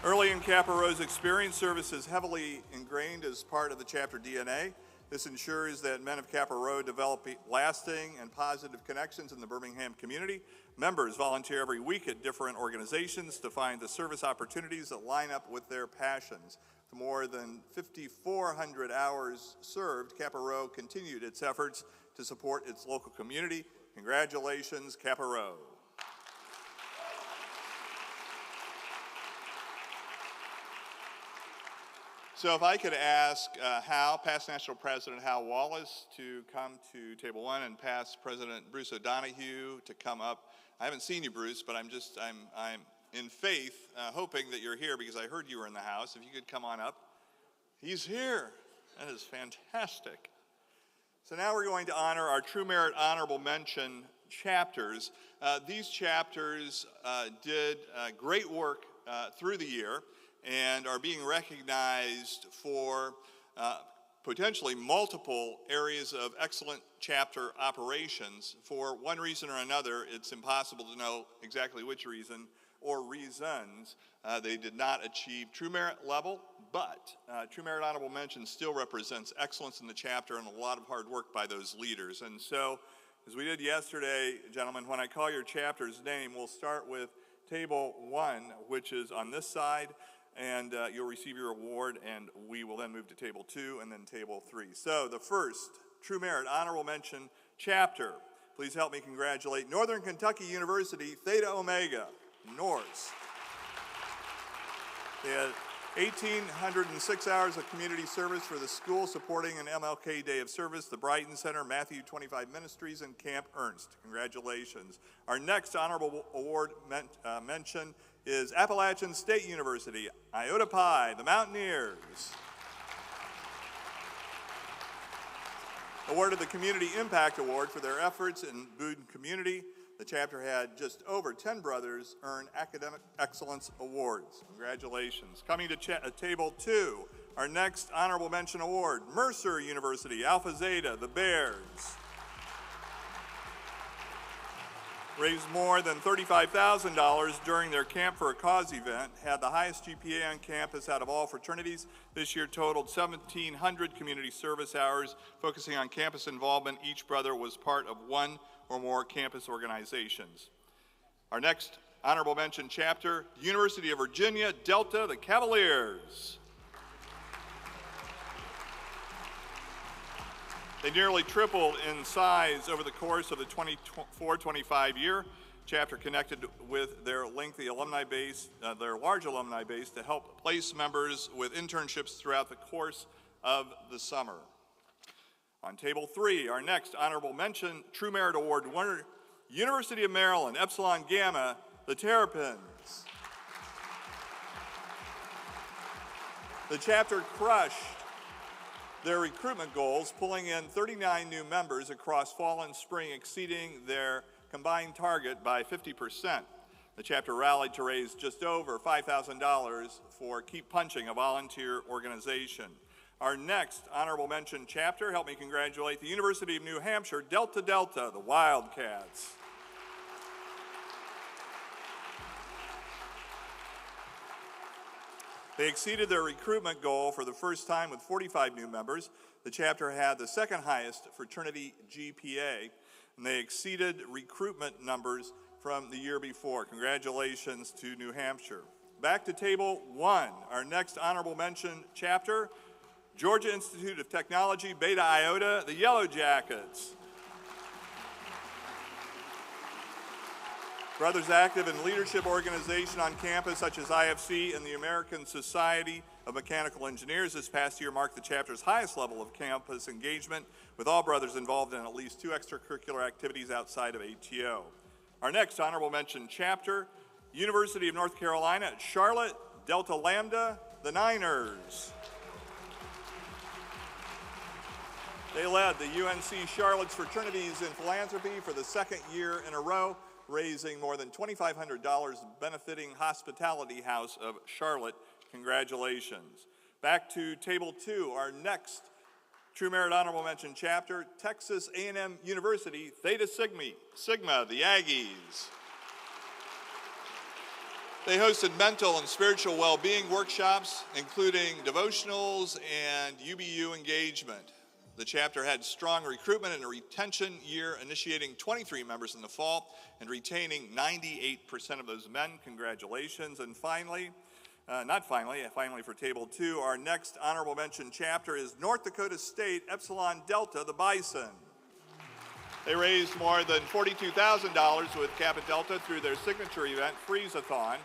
Early in Kappa Rho's experience, service is heavily ingrained as part of the chapter DNA. This ensures that men of Kappa Rho develop lasting and positive connections in the Birmingham community. Members volunteer every week at different organizations to find the service opportunities that line up with their passions. For more than 5,400 hours served, Kappa Rho continued its efforts to support its local community. Congratulations, Kappa Rho. So if I could ask past National President Hal Wallace to come to table one, and past President Bruce O'Donoghue to come up. I haven't seen you, Bruce, but I'm in faith hoping that you're here because I heard you were in the house. If you could come on up. He's here. That is fantastic. So now we're going to honor our True Merit Honorable Mention chapters. These chapters did great work through the year and are being recognized for potentially multiple areas of excellent chapter operations. For one reason or another, it's impossible to know exactly which reason or reasons they did not achieve True Merit level, but True Merit Honorable Mention still represents excellence in the chapter and a lot of hard work by those leaders. And so, as we did yesterday, gentlemen, when I call your chapter's name, we'll start with Table 1, which is on this side, and you'll receive your award, and we will then move to Table 2 and then Table 3. So the first True Merit Honorable Mention chapter. Please help me congratulate Northern Kentucky University, Theta Omega, Norse. They had 1,806 hours of community service for the school, supporting an MLK Day of Service, the Brighton Center, Matthew 25 Ministries, and Camp Ernst. Congratulations. Our next honorable award mention is Appalachian State University, Iota Pi, the Mountaineers. Awarded the Community Impact Award for their efforts in Boone community. The chapter had just over 10 brothers earn Academic Excellence Awards. Congratulations. Coming to Table 2, our next honorable mention award, Mercer University, Alpha Zeta, the Bears. Raised more than $35,000 during their Camp for a Cause event, had the highest GPA on campus out of all fraternities. This year totaled 1,700 community service hours, focusing on campus involvement. Each brother was part of one or more campus organizations. Our next honorable mention chapter, University of Virginia, Delta, the Cavaliers. They nearly tripled in size over the course of the 24-25 year. chapter connected with their lengthy alumni base, their large alumni base, to help place members with internships throughout the course of the summer. On table 3, our next honorable mention, True Merit Award winner, University of Maryland, Epsilon Gamma, the Terrapins. The chapter crushed their recruitment goals, pulling in 39 new members across fall and spring, exceeding their combined target by 50%. The chapter rallied to raise just over $5,000 for Keep Punching, a volunteer organization. Our next honorable mention chapter, help me congratulate the University of New Hampshire, Delta Delta, the Wildcats. They exceeded their recruitment goal for the first time with 45 new members. The chapter had the second highest fraternity GPA, and they exceeded recruitment numbers from the year before. Congratulations to New Hampshire. Back to table 1, our next honorable mention chapter, Georgia Institute of Technology, Beta Iota, the Yellow Jackets. Brothers active in leadership organization on campus such as IFC and the American Society of Mechanical Engineers this past year marked the chapter's highest level of campus engagement, with all brothers involved in at least 2 extracurricular activities outside of ATO. Our next honorable mention chapter, University of North Carolina at Charlotte, Delta Lambda, the Niners. They led the UNC Charlotte's fraternities in philanthropy for the second year in a row, raising more than $2,500 benefiting Hospitality House of Charlotte. Congratulations. Back to table 2, our next True Merit Honorable Mention chapter, Texas A&M University, Theta Sigma, the Aggies. They hosted mental and spiritual well-being workshops, including devotionals and UBU engagement. The chapter had strong recruitment and a retention year, initiating 23 members in the fall and retaining 98% of those men. Congratulations. And finally for table 2, our next honorable mention chapter is North Dakota State Epsilon Delta, the Bison. They raised more than $42,000 with Kappa Delta through their signature event, Freeze-a-thon.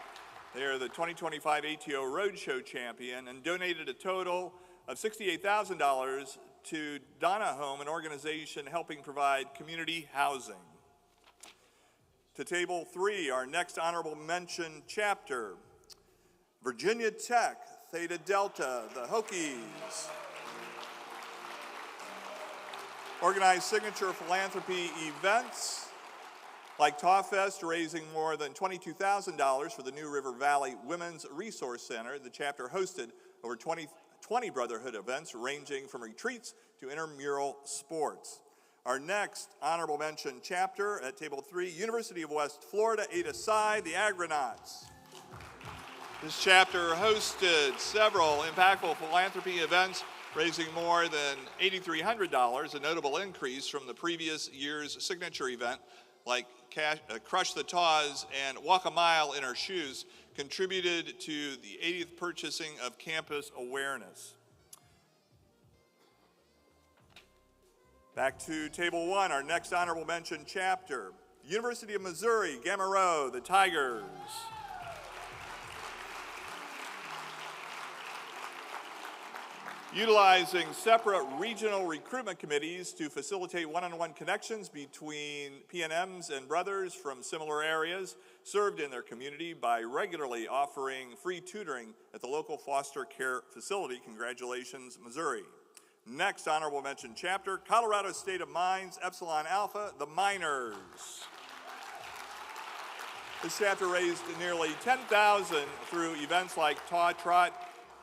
They are the 2025 ATO Roadshow champion and donated a total of $68,000 to Donna Home, an organization helping provide community housing. To table 3, our next honorable mention chapter, Virginia Tech, Theta Delta, the Hokies. Organized signature philanthropy events like Tawfest, raising more than $22,000 for the New River Valley Women's Resource Center. The chapter hosted over 20 brotherhood events ranging from retreats to intramural sports. Our next honorable mention chapter at table 3, University of West Florida, Eta Psi, the Agronauts. This chapter hosted several impactful philanthropy events, raising more than $8,300, a notable increase from the previous year's signature event, like Crush the Taws and Walk a Mile in Our Shoes, contributed to the 80th purchasing of campus awareness. Back to table 1, our next honorable mention chapter, University of Missouri, Gamma Rho, the Tigers. Utilizing separate regional recruitment committees to facilitate one-on-one connections between PNMs and brothers from similar areas, served in their community by regularly offering free tutoring at the local foster care facility. Congratulations, Missouri. Next honorable mention chapter, Colorado State of Mines, Epsilon Alpha, the Miners. This chapter raised nearly $10,000 through events like Taw Trot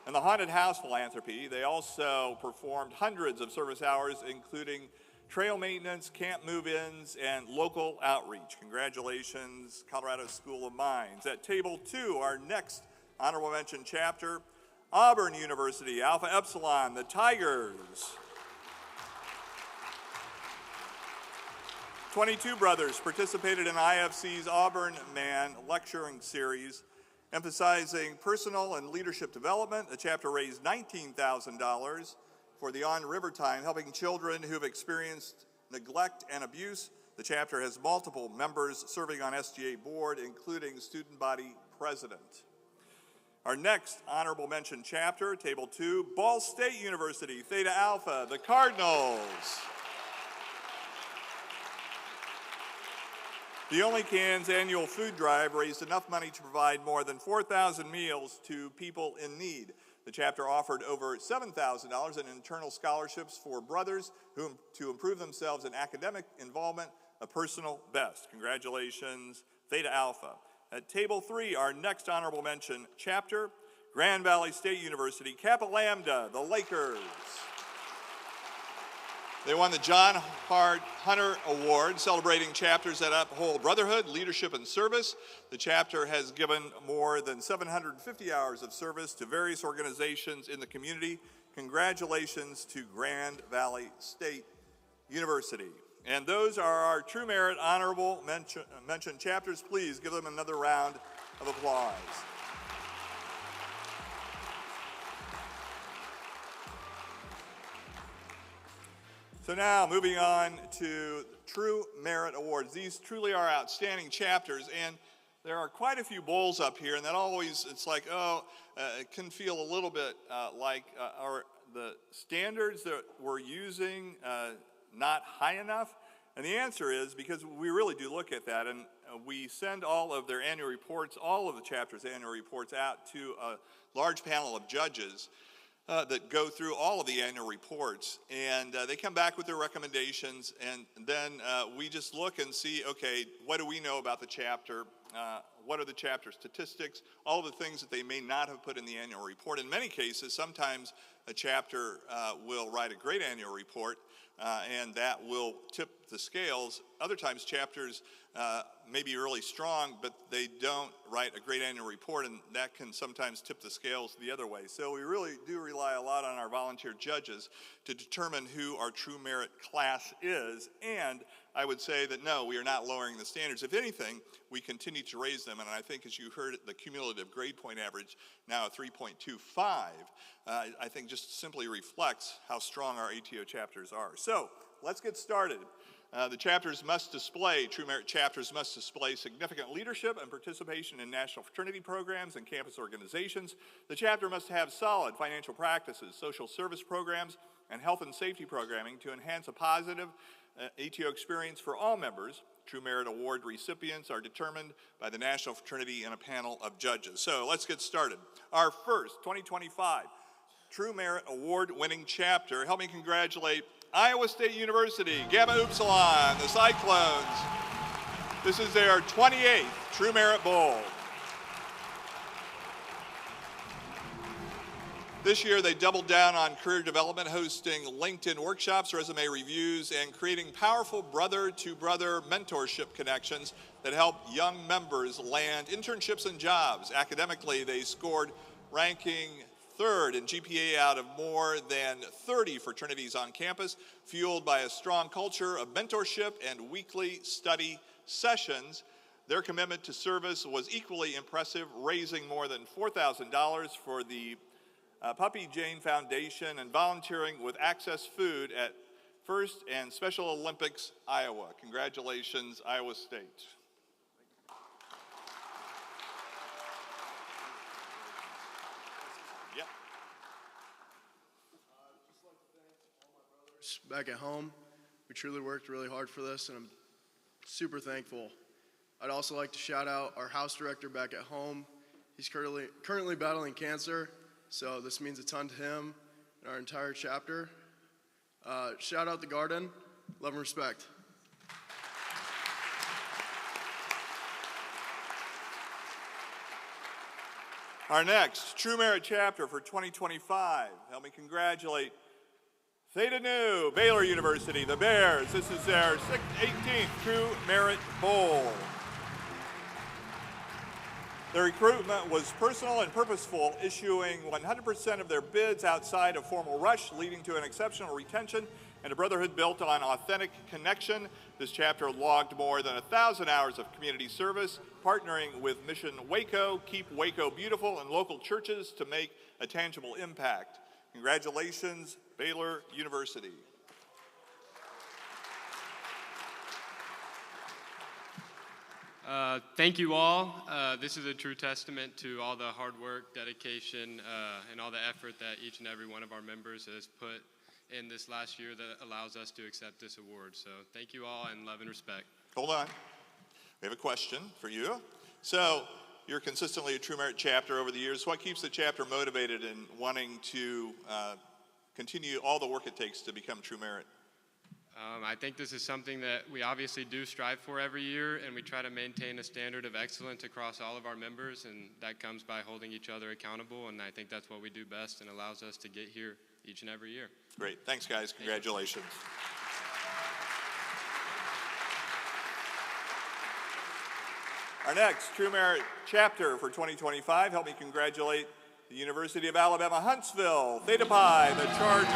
and the Haunted House philanthropy. They also performed hundreds of service hours, including trail maintenance, camp move-ins, and local outreach. Congratulations, Colorado School of Mines. At table 2, our next honorable mention chapter, Auburn University, Alpha Epsilon, the Tigers. 22 brothers participated in IFC's Auburn Man lecturing series, emphasizing personal and leadership development. The chapter raised $19,000 for the On River Time, helping children who have experienced neglect and abuse The chapter has multiple members serving on SGA board, including student body president. Our next honorable mention chapter, Table 2, Ball State University, Theta Alpha, the Cardinals. The Only Cans annual food drive raised enough money to provide more than 4,000 meals to people in need. The chapter offered over $7,000 in internal scholarships for brothers to improve themselves in academic involvement, a personal best. Congratulations, Theta Alpha. At Table 3, our next honorable mention chapter, Grand Valley State University, Kappa Lambda, the Lakers. They won the John Hart Hunter Award, celebrating chapters that uphold brotherhood, leadership, and service. The chapter has given more than 750 hours of service to various organizations in the community. Congratulations to Grand Valley State University. And those are our True Merit Honorable Mention chapters. Please give them another round of applause. So now, moving on to True Merit Awards. These truly are outstanding chapters, and there are quite a few bowls up here, and that always, it's like, it can feel a little bit like are the standards that we're using not high enough? And the answer is because we really do look at that, and we send all of their annual reports, all of the chapters' annual reports out to a large panel of judges that go through all of the annual reports, and they come back with their recommendations, and then we just look and see, okay, what do we know about the chapter? What are the chapter statistics? All the things that they may not have put in the annual report. In many cases, sometimes a chapter will write a great annual report, and that will tip the scales. Other times, chapters may be really strong, but they don't write a great annual report, and that can sometimes tip the scales the other way. So we really do rely a lot on our volunteer judges to determine who our True Merit class is, and I would say that no, we are not lowering the standards. If anything, we continue to raise them, and I think as you heard, the cumulative grade point average now at 3.25, I think just simply reflects how strong our ATO chapters are. So let's get started. The chapters must display, True Merit chapters must display significant leadership and participation in national fraternity programs and campus organizations. The chapter must have solid financial practices, social service programs, and health and safety programming to enhance a positive ATO experience for all members. True Merit Award recipients are determined by the National Fraternity and a panel of judges. So let's get started. Our first 2025 True Merit Award-winning chapter. Help me congratulate Iowa State University, Gamma Upsilon, the Cyclones. This is their 28th True Merit Bowl. This year, they doubled down on career development, hosting LinkedIn workshops, resume reviews, and creating powerful brother-to-brother mentorship connections that help young members land internships and jobs. Academically, they scored ranking third in GPA out of more than 30 fraternities on campus, fueled by a strong culture of mentorship and weekly study sessions. Their commitment to service was equally impressive, raising more than $4,000 for the Puppy Jane Foundation and volunteering with Access Food at First and Special Olympics, Iowa. Congratulations, Iowa State. Yep. Just like to thank all my brothers back at home. We truly worked really hard for this, and I'm super thankful. I'd also like to shout out our house director back at home. He's currently battling cancer, so this means a ton to him and our entire chapter. Shout out the garden. Love and respect. Our next True Merit chapter for 2025. Help me congratulate Theta Nu, Baylor University, the Bears. This is their 18th True Merit Bowl. Their recruitment was personal and purposeful, issuing 100% of their bids outside of formal rush, leading to an exceptional retention and a brotherhood built on authentic connection. This chapter logged more than 1,000 hours of community service, partnering with Mission Waco, Keep Waco Beautiful, and local churches to make a tangible impact. Congratulations, Baylor University. Thank you all. This is a true testament to all the hard work, dedication, and all the effort that each and every one of our members has put in this last year that allows us to accept this award. So thank you all, and love and respect. Hold on. We have a question for you. So you're consistently a True Merit chapter over the years. What keeps the chapter motivated in wanting to continue all the work it takes to become True Merit? I think this is something that we obviously do strive for every year, and we try to maintain a standard of excellence across all of our members, and that comes by holding each other accountable, and I think that's what we do best and allows us to get here each and every year. Great. Thanks, guys. Congratulations. Our next True Merit chapter for 2025, help me congratulate the University of Alabama Huntsville, Theta Pi, the Chargers.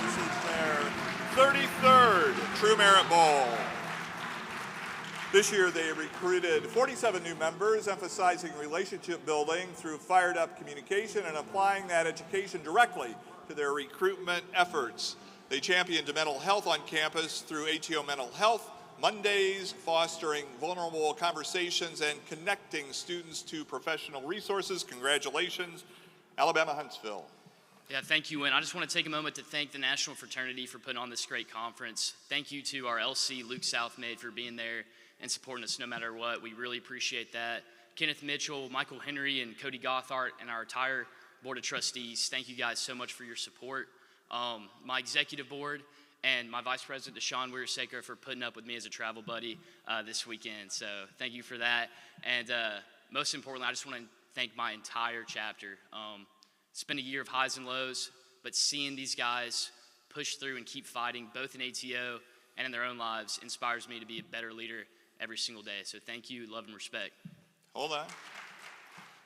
This is their 33rd True Merit Bowl. This year they recruited 47 new members, emphasizing relationship building through fired up communication and applying that education directly to their recruitment efforts. They championed mental health on campus through ATO Mental Health Mondays, fostering vulnerable conversations and connecting students to professional resources. Congratulations, Alabama Huntsville. Yeah, thank you, Wynn. I just want to take a moment to thank the National Fraternity for putting on this great conference. Thank you to our LC, Luke Southmaid, for being there and supporting us no matter what. We really appreciate that. Kenneth Mitchell, Michael Henry, and Cody Gothart, and our entire Board of Trustees, thank you guys so much for your support. My executive board and my Vice President, Deshaun Weir-Seco, for putting up with me as a travel buddy this weekend. So thank you for that. And most importantly, I just want to thank my entire chapter. It's been a year of highs and lows, but seeing these guys push through and keep fighting, both in ATO and in their own lives, inspires me to be a better leader every single day. So thank you, love and respect. Hold on.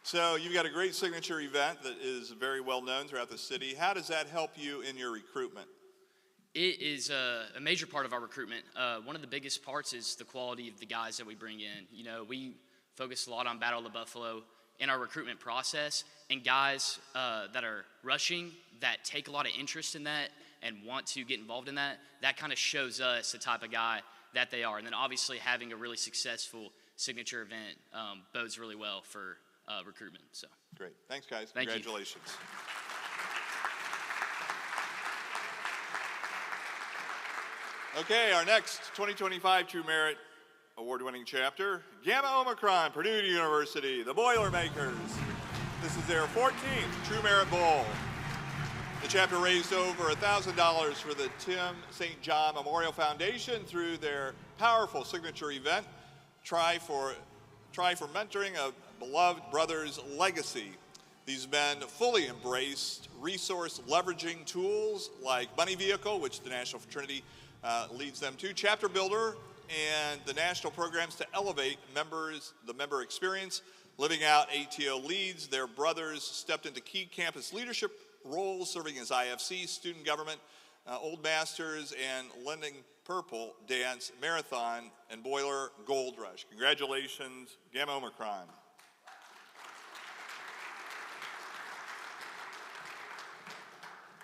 So you've got a great signature event that is very well known throughout the city. How does that help you in your recruitment? It is a major part of our recruitment. One of the biggest parts is the quality of the guys that we bring in. You know, we focus a lot on Battle of the Buffalo in our recruitment process, and guys that are rushing, that take a lot of interest in that and want to get involved in that, that kind of shows us the type of guy that they are. And then obviously having a really successful signature event bodes really well for recruitment. So great. Thanks, guys. Thank you. Congratulations. Okay, our next 2025 True Merit Award-winning chapter, Gamma Omicron, Purdue University, the Boilermakers. This is their 14th True Merit Bowl. The chapter raised over $1,000 for the Tim St. John Memorial Foundation through their powerful signature event, Try for Mentoring a Beloved Brother's Legacy. These men fully embraced resource leveraging tools like Bunny Vehicle, which the National Fraternity leads them to, Chapter Builder, and the national programs to elevate the member experience. Living out ATO leads, their brothers stepped into key campus leadership roles, serving as IFC, student government, Old Masters, and Lending Purple Dance Marathon and Boiler Gold Rush. Congratulations, Gamma Omicron.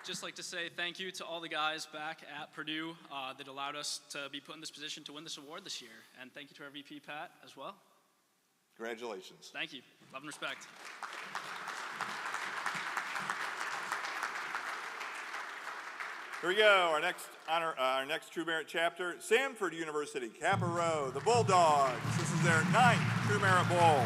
Just like to say thank you to all the guys back at Purdue that allowed us to be put in this position to win this award this year. And thank you to our VP, Pat, as well. Congratulations. Thank you. Love and respect. Here we go, our next True Merit chapter, Samford University, Kappa Rho, the Bulldogs. This is their 9th True Merit Bowl.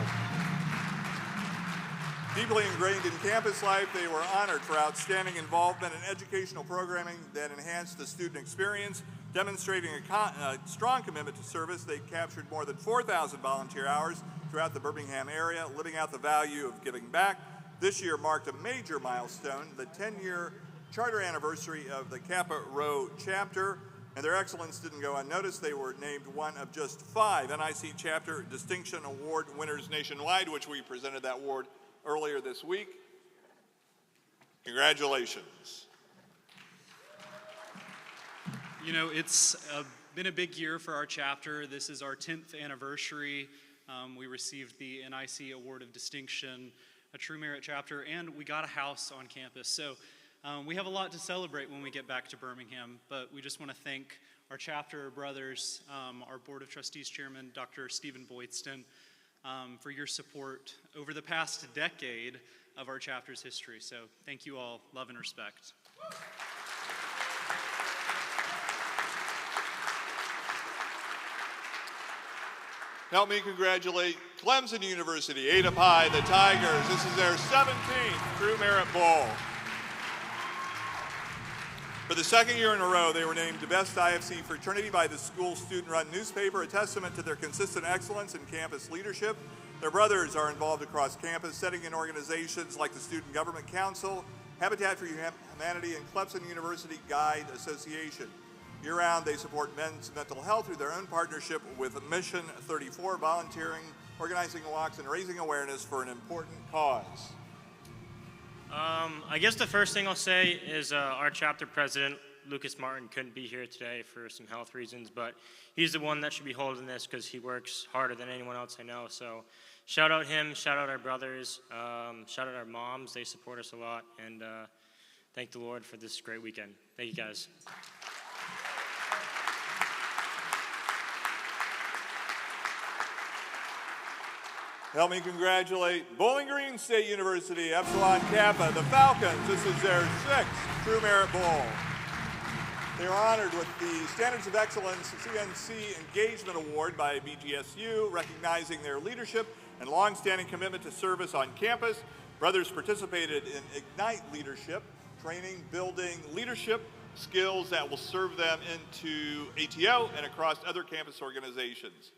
Deeply ingrained in campus life, they were honored for outstanding involvement in educational programming that enhanced the student experience. Demonstrating a strong commitment to service, they captured more than 4,000 volunteer hours throughout the Birmingham area, living out the value of giving back. This year marked a major milestone, the 10-year charter anniversary of the Kappa Rho chapter, and their excellence didn't go unnoticed. They were named one of just 5 NIC Chapter Distinction Award winners nationwide, which we presented that award earlier this week. Congratulations. You know, it's been a big year for our chapter. This is our 10th anniversary. We received the NIC Award of Distinction, a True Merit chapter, and we got a house on campus. So we have a lot to celebrate when we get back to Birmingham, but we just want to thank our chapter brothers, our Board of Trustees Chairman, Dr. Stephen Boydston, for your support over the past decade of our chapter's history. So thank you all. Love and respect. Help me congratulate Clemson University, 8 up high, the Tigers. This is their 17th True Merit Bowl. For the second year in a row, they were named the Best IFC Fraternity by the school student-run newspaper, a testament to their consistent excellence in campus leadership. Their brothers are involved across campus, setting in organizations like the Student Government Council, Habitat for Humanity, and Clemson University Guide Association. Year-round, they support men's mental health through their own partnership with Mission 34, volunteering, organizing walks, and raising awareness for an important cause. I guess the first thing I'll say is our chapter president, Lucas Martin, couldn't be here today for some health reasons, but he's the one that should be holding this because he works harder than anyone else I know. So shout out him, shout out our brothers, shout out our moms. They support us a lot, and thank the Lord for this great weekend. Thank you, guys. Help me congratulate Bowling Green State University, Epsilon Kappa, the Falcons. This is their 6th True Merit Bowl. They are honored with the Standards of Excellence CNC Engagement Award by BGSU, recognizing their leadership and long-standing commitment to service on campus. Brothers participated in Ignite Leadership, training, building leadership skills that will serve them into ATO and across other campus organizations.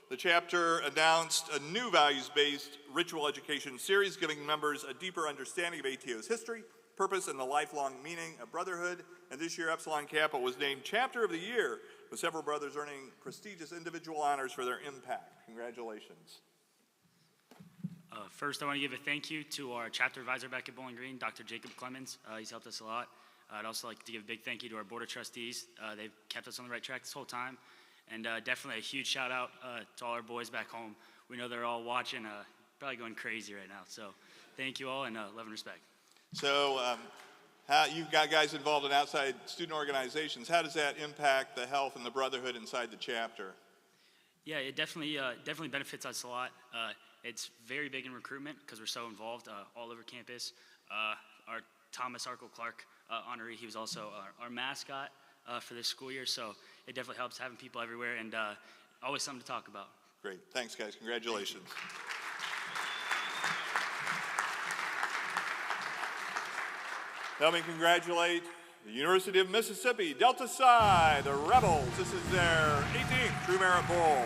The chapter announced a new values-based ritual education series, giving members a deeper understanding of ATO's history, purpose, and the lifelong meaning of brotherhood. And this year, Epsilon Kappa was named Chapter of the Year, with several brothers earning prestigious individual honors for their impact. Congratulations. First, I want to give a thank you to our chapter advisor back at Bowling Green, Dr. Jacob Clemens. He's helped us a lot. I'd also like to give a big thank you to our Board of Trustees. They've kept us on the right track this whole time. And definitely a huge shout out to all our boys back home. We know they're all watching, probably going crazy right now. So thank you all, and love and respect. So you've got guys involved in outside student organizations. How does that impact the health and the brotherhood inside the chapter? Yeah, it definitely benefits us a lot. It's very big in recruitment because we're so involved all over campus. Our Thomas Arkle Clark honoree, he was also our mascot for this school year. So it definitely helps having people everywhere, and always something to talk about. Great. Thanks, guys. Congratulations. Help me congratulate the University of Mississippi, Delta Psi, the Rebels. This is their 18th True Merit Bowl.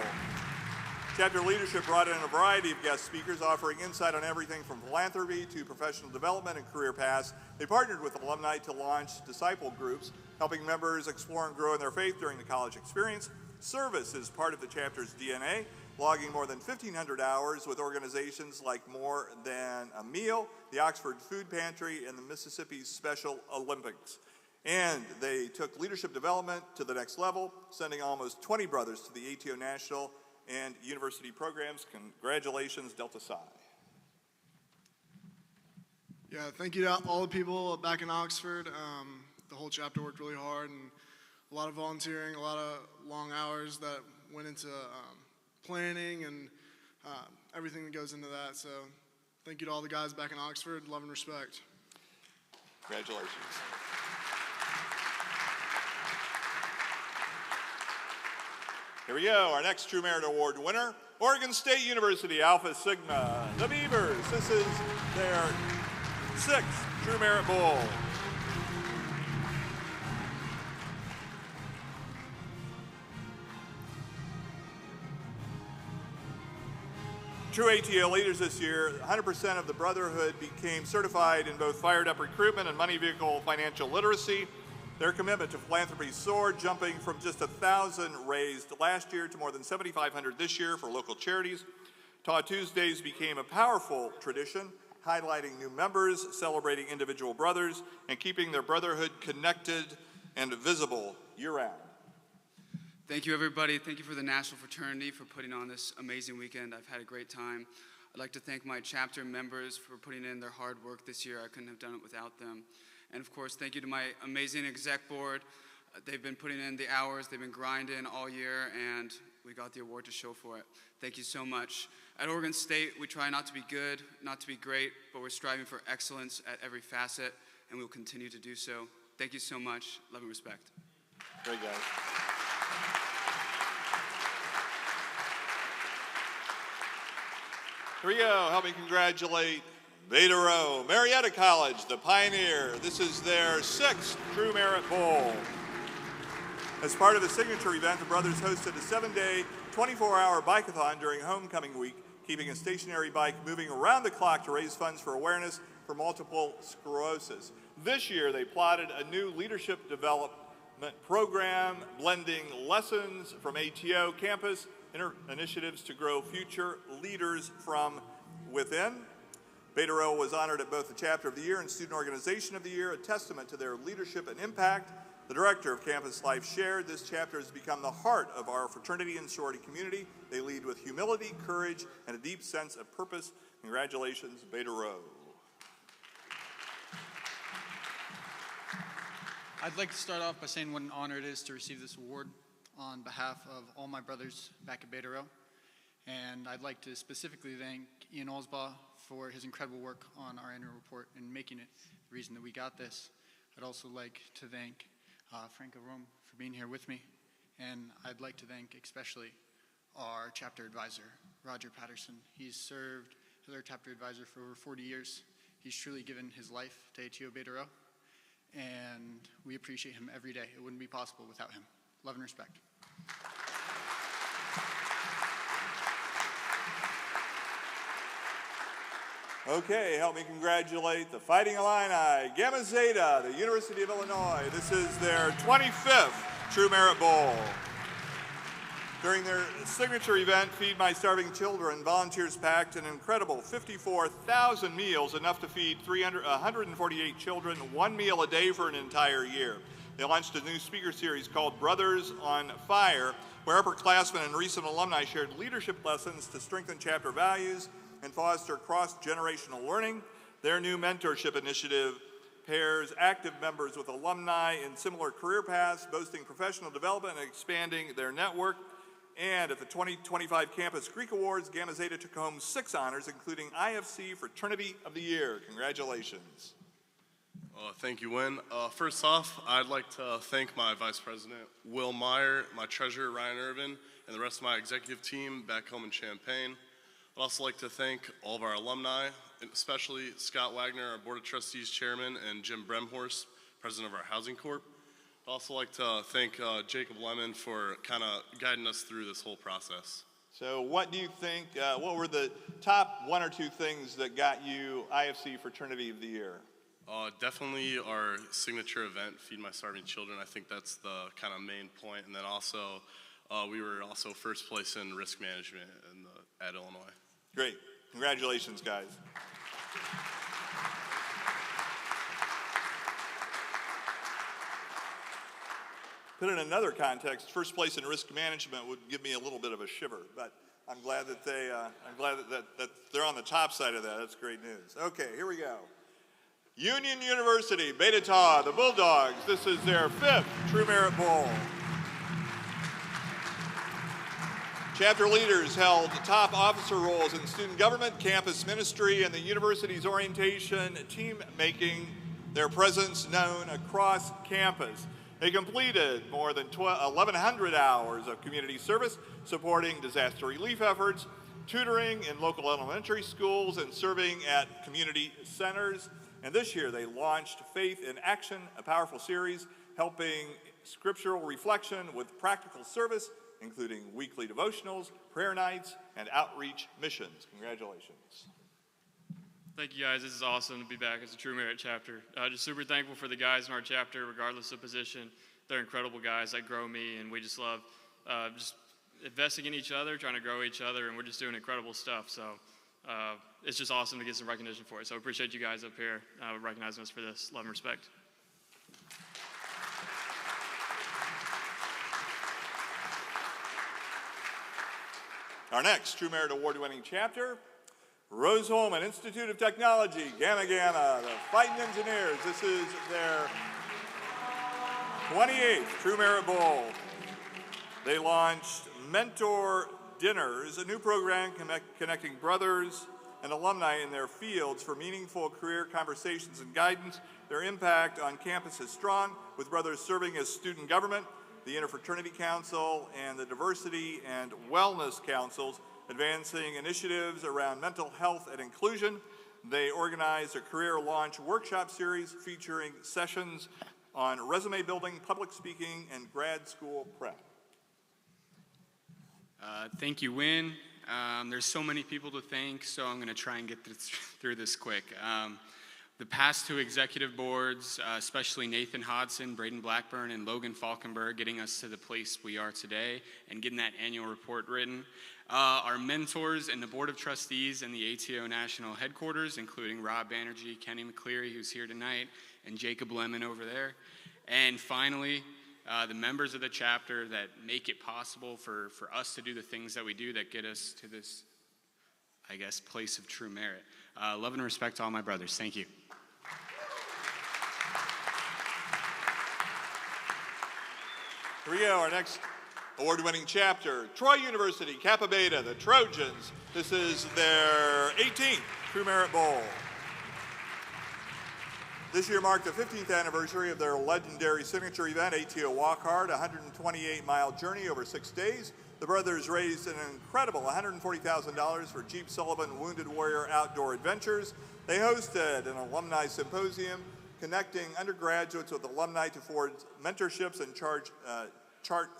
Chapter leadership brought in a variety of guest speakers offering insight on everything from philanthropy to professional development and career paths. They partnered with alumni to launch disciple groups, helping members explore and grow in their faith during the college experience. Service is part of the chapter's DNA, logging more than 1,500 hours with organizations like More Than a Meal, the Oxford Food Pantry, and the Mississippi Special Olympics. And they took leadership development to the next level, sending almost 20 brothers to the ATO National and university programs. Congratulations, Delta Psi. Yeah, thank you to all the people back in Oxford. The whole chapter worked really hard, and a lot of volunteering, a lot of long hours that went into planning and everything that goes into that. So thank you to all the guys back in Oxford. Love and respect. Congratulations. Here we go, our next True Merit Award winner, Oregon State University, Alpha Sigma, the Beavers. This is their 6th True Merit Bowl. True ATO leaders this year, 100% of the Brotherhood became certified in both fired-up recruitment and money vehicle financial literacy. Their commitment to philanthropy soared, jumping from just 1,000 raised last year to more than 7,500 this year for local charities. Taw Tuesdays became a powerful tradition, highlighting new members, celebrating individual brothers, and keeping their brotherhood connected and visible year-round. Thank you, everybody. Thank you for the National Fraternity for putting on this amazing weekend. I've had a great time. I'd like to thank my chapter members for putting in their hard work this year. I couldn't have done it without them. And of course, thank you to my amazing exec board. They've been putting in the hours, they've been grinding all year, and we got the award to show for it. Thank you so much. At Oregon State, we try not to be good, not to be great, but we're striving for excellence at every facet, and we'll continue to do so. Thank you so much. Love and respect. Great, guys. Here we go. Help me congratulate Beta Rho, Marietta College, the Pioneer. This is their 6th True Merit Bowl. As part of the signature event, the brothers hosted a 7-day, 24-hour bike-a-thon during homecoming week, keeping a stationary bike moving around the clock to raise funds for awareness for multiple sclerosis. This year, they plotted a new leadership development program, blending lessons from ATO campus initiatives to grow future leaders from within. Beta Rho was honored at both the Chapter of the Year and Student Organization of the Year, a testament to their leadership and impact. The director of Campus Life shared, this chapter has become the heart of our fraternity and sorority community. They lead with humility, courage, and a deep sense of purpose. Congratulations, Beta Rho. I'd like to start off by saying what an honor it is to receive this award on behalf of all my brothers back at Beta Rho. And I'd like to specifically thank Ian Olsbaugh for his incredible work on our annual report and making it the reason that we got this. I'd also like to thank Franco Rome for being here with me. And I'd like to thank especially our chapter advisor, Roger Patterson. He's served as our chapter advisor for over 40 years. He's truly given his life to ATO Beta Rho, and we appreciate him every day. It wouldn't be possible without him. Love and respect. Okay, help me congratulate the Fighting Illini, Gamma Zeta, the University of Illinois. This is their 25th True Merit Bowl. During their signature event, Feed My Starving Children, volunteers packed an incredible 54,000 meals, enough to feed 148 children, one meal a day for an entire year. They launched a new speaker series called Brothers on Fire, where upperclassmen and recent alumni shared leadership lessons to strengthen chapter values and foster cross-generational learning. Their new mentorship initiative pairs active members with alumni in similar career paths, boasting professional development and expanding their network. And at the 2025 Campus Greek Awards, Gamma Zeta took home 6 honors, including IFC Fraternity of the Year. Congratulations. Thank you, Wynn. First off, I'd like to thank my Vice President, Will Meyer, my Treasurer, Ryan Irvin, and the rest of my executive team back home in Champaign. I'd also like to thank all of our alumni, especially Scott Wagner, our Board of Trustees Chairman, and Jim Bremhorst, President of our Housing Corp. I'd also like to thank Jacob Lemon for kind of guiding us through this whole process. So what do you think, what were the top 1 or 2 things that got you IFC Fraternity of the Year? Definitely our signature event, Feed My Starving Children. I think that's the kind of main point. And then also, we were also first place in risk management at Illinois. Great. Congratulations, guys. Put in another context, first place in risk management would give me a little bit of a shiver, but I'm glad that that they're on the top side of that. That's great news. Okay, here we go. Union University, Beta Tau, the Bulldogs. This is their 5th True Merit Bowl. Chapter leaders held top officer roles in student government, campus ministry, and the university's orientation team, making their presence known across campus. They completed more than 1,100 hours of community service, supporting disaster relief efforts, tutoring in local elementary schools, and serving at community centers. And this year they launched Faith in Action, a powerful series helping scriptural reflection with practical service, including weekly devotionals, prayer nights, and outreach missions. Congratulations. Thank you, guys. This is awesome to be back as a True Merit chapter. Just super thankful for the guys in our chapter, regardless of position. They're incredible guys that grow me, and we just love just investing in each other, trying to grow each other, and we're just doing incredible stuff. So it's just awesome to get some recognition for it. So I appreciate you guys up here recognizing us for this. Love and respect. Our next True Merit Award-winning chapter, Rose-Hulman Institute of Technology, Gamma Gamma, the Fighting Engineers. This is their 28th True Merit Bowl. They launched Mentor Dinners, a new program connecting brothers and alumni in their fields for meaningful career conversations and guidance. Their impact on campus is strong, with brothers serving as student government, the Interfraternity Council, and the Diversity and Wellness Councils, advancing initiatives around mental health and inclusion. They organized a career launch workshop series featuring sessions on resume building, public speaking, and grad school prep. Thank you, Win. There's so many people to thank, so I'm going to try and get through this quick. The past two executive boards, especially Nathan Hodson, Braden Blackburn, and Logan Falkenberg, getting us to the place we are today and getting that annual report written. Our mentors and the Board of Trustees and the ATO National Headquarters, including Rob Banerjee, Kenny McCleary, who's here tonight, and Jacob Lemon over there. And finally, the members of the chapter that make it possible for us to do the things that we do that get us to this, I guess, place of true merit. Love and respect to all my brothers. Thank you. Here we go, our next award-winning chapter, Troy University, Kappa Beta, the Trojans. This is their 18th True Merit Bowl. This year marked the 15th anniversary of their legendary signature event, ATO Walk Hard, a 128-mile journey over 6 days. The brothers raised an incredible $140,000 for Jeep Sullivan Wounded Warrior Outdoor Adventures. They hosted an alumni symposium connecting undergraduates with alumni to forge mentorships and chart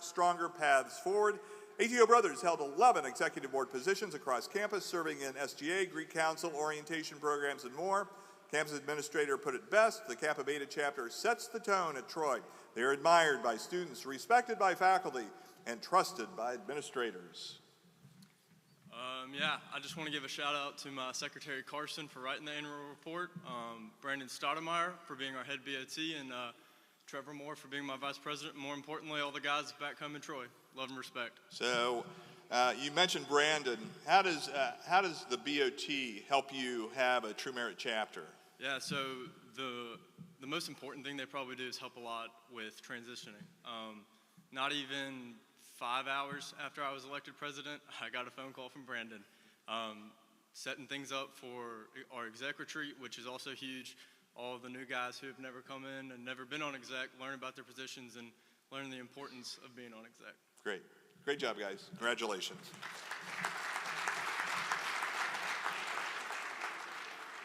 stronger paths forward. ATO Brothers held 11 executive board positions across campus, serving in SGA, Greek Council, orientation programs, and more. Campus administrator put it best: the Kappa Beta chapter sets the tone at Troy. They are admired by students, respected by faculty, and trusted by administrators. Yeah, I just want to give a shout out to my secretary Carson for writing the annual report, Brandon Stoudemire for being our head BOT, and Trevor Moore for being my vice president, and more importantly, all the guys back home in Troy. Love and respect. So you mentioned Brandon. How does the BOT help you have a True Merit chapter? Yeah, so the most important thing they probably do is help a lot with transitioning. Not even 5 hours after I was elected president, I got a phone call from Brandon, setting things up for our exec retreat, which is also huge. All the new guys who have never come in and never been on exec, learn about their positions and learn the importance of being on exec. Great. Great job, guys. Congratulations.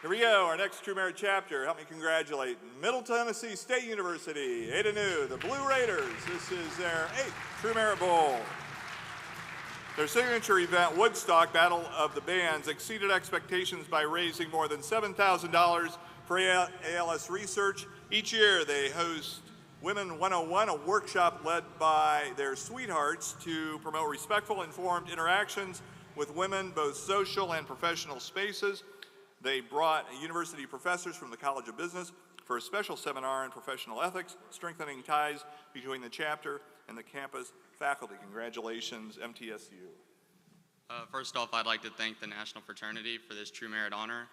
Here we go, our next True Merit chapter. Help me congratulate Middle Tennessee State University, ATO NAC, the Blue Raiders. This is their 8th True Merit Bowl. Their signature event, Woodstock Battle of the Bands, exceeded expectations by raising more than $7,000 for ALS research. Each year they host Women 101, a workshop led by their sweethearts to promote respectful, informed interactions with women, both social and professional spaces. They brought university professors from the College of Business for a special seminar on professional ethics, strengthening ties between the chapter and the campus faculty. Congratulations, MTSU. First off, I'd like to thank the National Fraternity for this True Merit honor.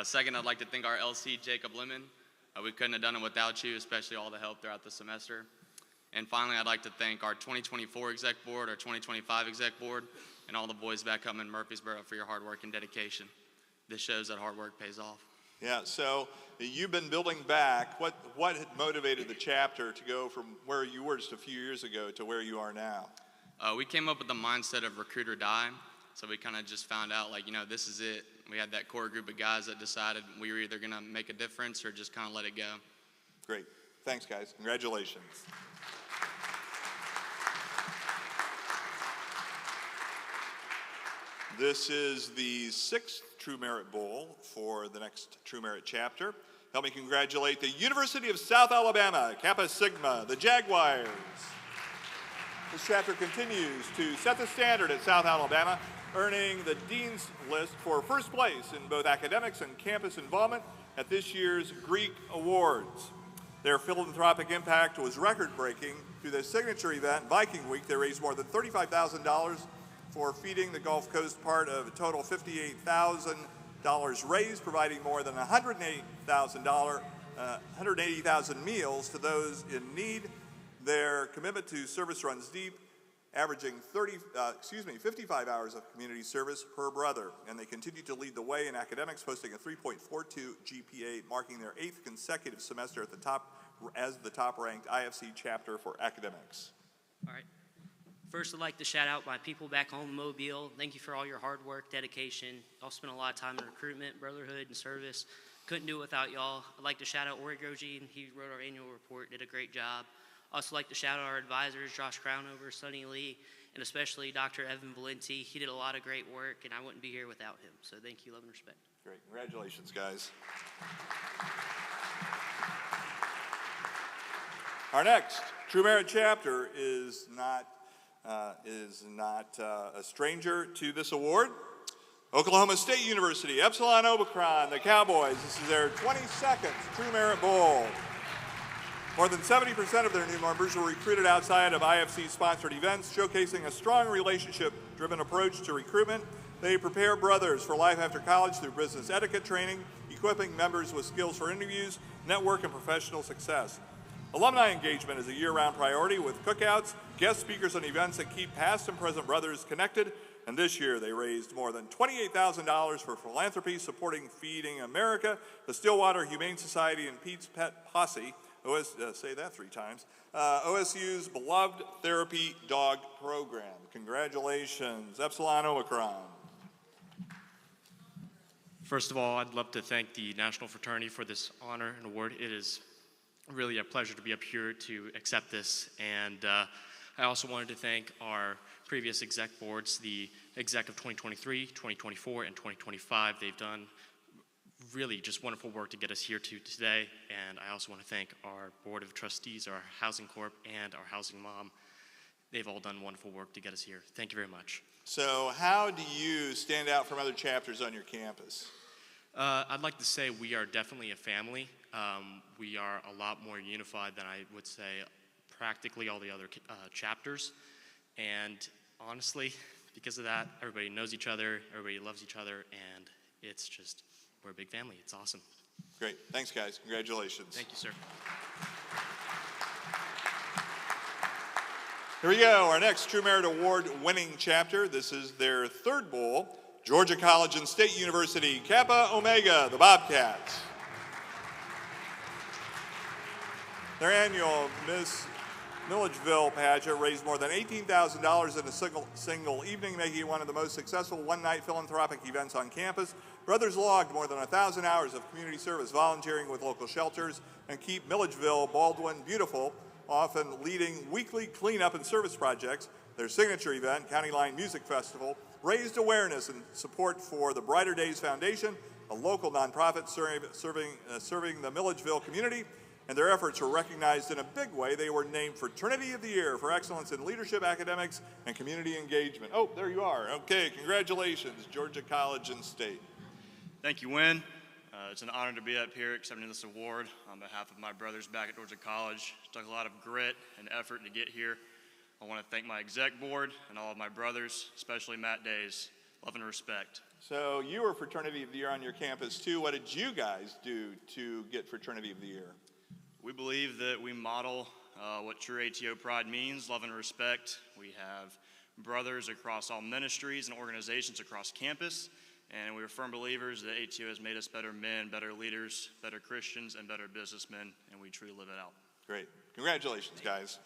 Second, I'd like to thank our LC, Jacob Lemon. We couldn't have done it without you, especially all the help throughout the semester. And finally, I'd like to thank our 2024 exec board, our 2025 exec board, and all the boys back home in Murfreesboro for your hard work and dedication. This shows that hard work pays off. Yeah, so you've been building back. What had motivated the chapter to go from where you were just a few years ago to where you are now? We came up with the mindset of recruit or die. So we kind of just found out, like, this is it. We had that core group of guys that decided we were either going to make a difference or just kind of let it go. Great. Thanks, guys. Congratulations. This is the 6th True Merit Bowl for the next True Merit chapter. Help me congratulate the University of South Alabama, Kappa Sigma, the Jaguars. This chapter continues to set the standard at South Alabama, earning the Dean's List for first place in both academics and campus involvement at this year's Greek Awards. Their philanthropic impact was record-breaking. Through their signature event, Viking Week, they raised more than $35,000 for feeding the Gulf Coast, part of a total $58,000 raised, providing more than 180,000 meals to those in need. Their commitment to service runs deep, averaging 55 hours of community service per brother, and they continue to lead the way in academics, posting a 3.42 GPA, marking their 8th consecutive semester at the top as the top-ranked IFC chapter for academics. All right. First, I'd like to shout out my people back home in Mobile. Thank you for all your hard work, dedication. Y'all spent a lot of time in recruitment, brotherhood, and service. Couldn't do it without y'all. I'd like to shout out Origoji. He wrote our annual report, did a great job. Also like to shout out our advisors, Josh Crownover, Sonny Lee, and especially Dr. Evan Valenti. He did a lot of great work, and I wouldn't be here without him. So thank you, love and respect. Great. Congratulations, guys. Our next True Merit chapter is not a stranger to this award. Oklahoma State University, Epsilon Omicron, the Cowboys. This is their 22nd True Merit Bowl. More than 70% of their new members were recruited outside of IFC-sponsored events, showcasing a strong relationship-driven approach to recruitment. They prepare brothers for life after college through business etiquette training, equipping members with skills for interviews, network, and professional success. Alumni engagement is a year-round priority with cookouts, guest speakers, and events that keep past and present brothers connected. And this year, they raised more than $28,000 for philanthropy supporting Feeding America, the Stillwater Humane Society, and Pete's Pet Posse. Say that 3 times. OSU's beloved therapy dog program. Congratulations, Epsilon Omicron. First of all, I'd love to thank the National Fraternity for this honor and award. It is really a pleasure to be up here to accept this. And I also wanted to thank our previous exec boards, the exec of 2023, 2024, and 2025. They've done really just wonderful work to get us here to today. And I also want to thank our board of trustees, our housing corp, and our housing mom. They've all done wonderful work to get us here. Thank you very much. So how do you stand out from other chapters on your campus? I'd like to say we are definitely a family. We are a lot more unified than I would say practically all the other chapters. And honestly, because of that, everybody knows each other, everybody loves each other, and it's just, we're a big family. It's awesome. Great. Thanks, guys. Congratulations. Thank you, sir. Here we go. Our next True Merit Award winning chapter. This is their 3rd bowl. Georgia College and State University, Kappa Omega, the Bobcats. Their annual Miss Milledgeville pageant raised more than $18,000 in a single evening, making it one of the most successful one-night philanthropic events on campus. Brothers logged more than 1,000 hours of community service, volunteering with local shelters, and keep Milledgeville, Baldwin beautiful, often leading weekly cleanup and service projects. Their signature event, County Line Music Festival, raised awareness and support for the Brighter Days Foundation, a local nonprofit serving the Milledgeville community, and their efforts were recognized in a big way. They were named Fraternity of the Year for excellence in leadership, academics, and community engagement. Oh, there you are. Okay, congratulations, Georgia College and State. Thank you, Wynn. It's an honor to be up here accepting this award on behalf of my brothers back at Georgia College. It took a lot of grit and effort to get here. I want to thank my exec board and all of my brothers, especially Matt Days. Love and respect. So you were Fraternity of the Year on your campus too. What did you guys do to get Fraternity of the Year? We believe that we model what true ATO pride means, love and respect. We have brothers across all ministries and organizations across campus, and we are firm believers that ATO has made us better men, better leaders, better Christians, and better businessmen, and we truly live it out. Great. Congratulations, guys.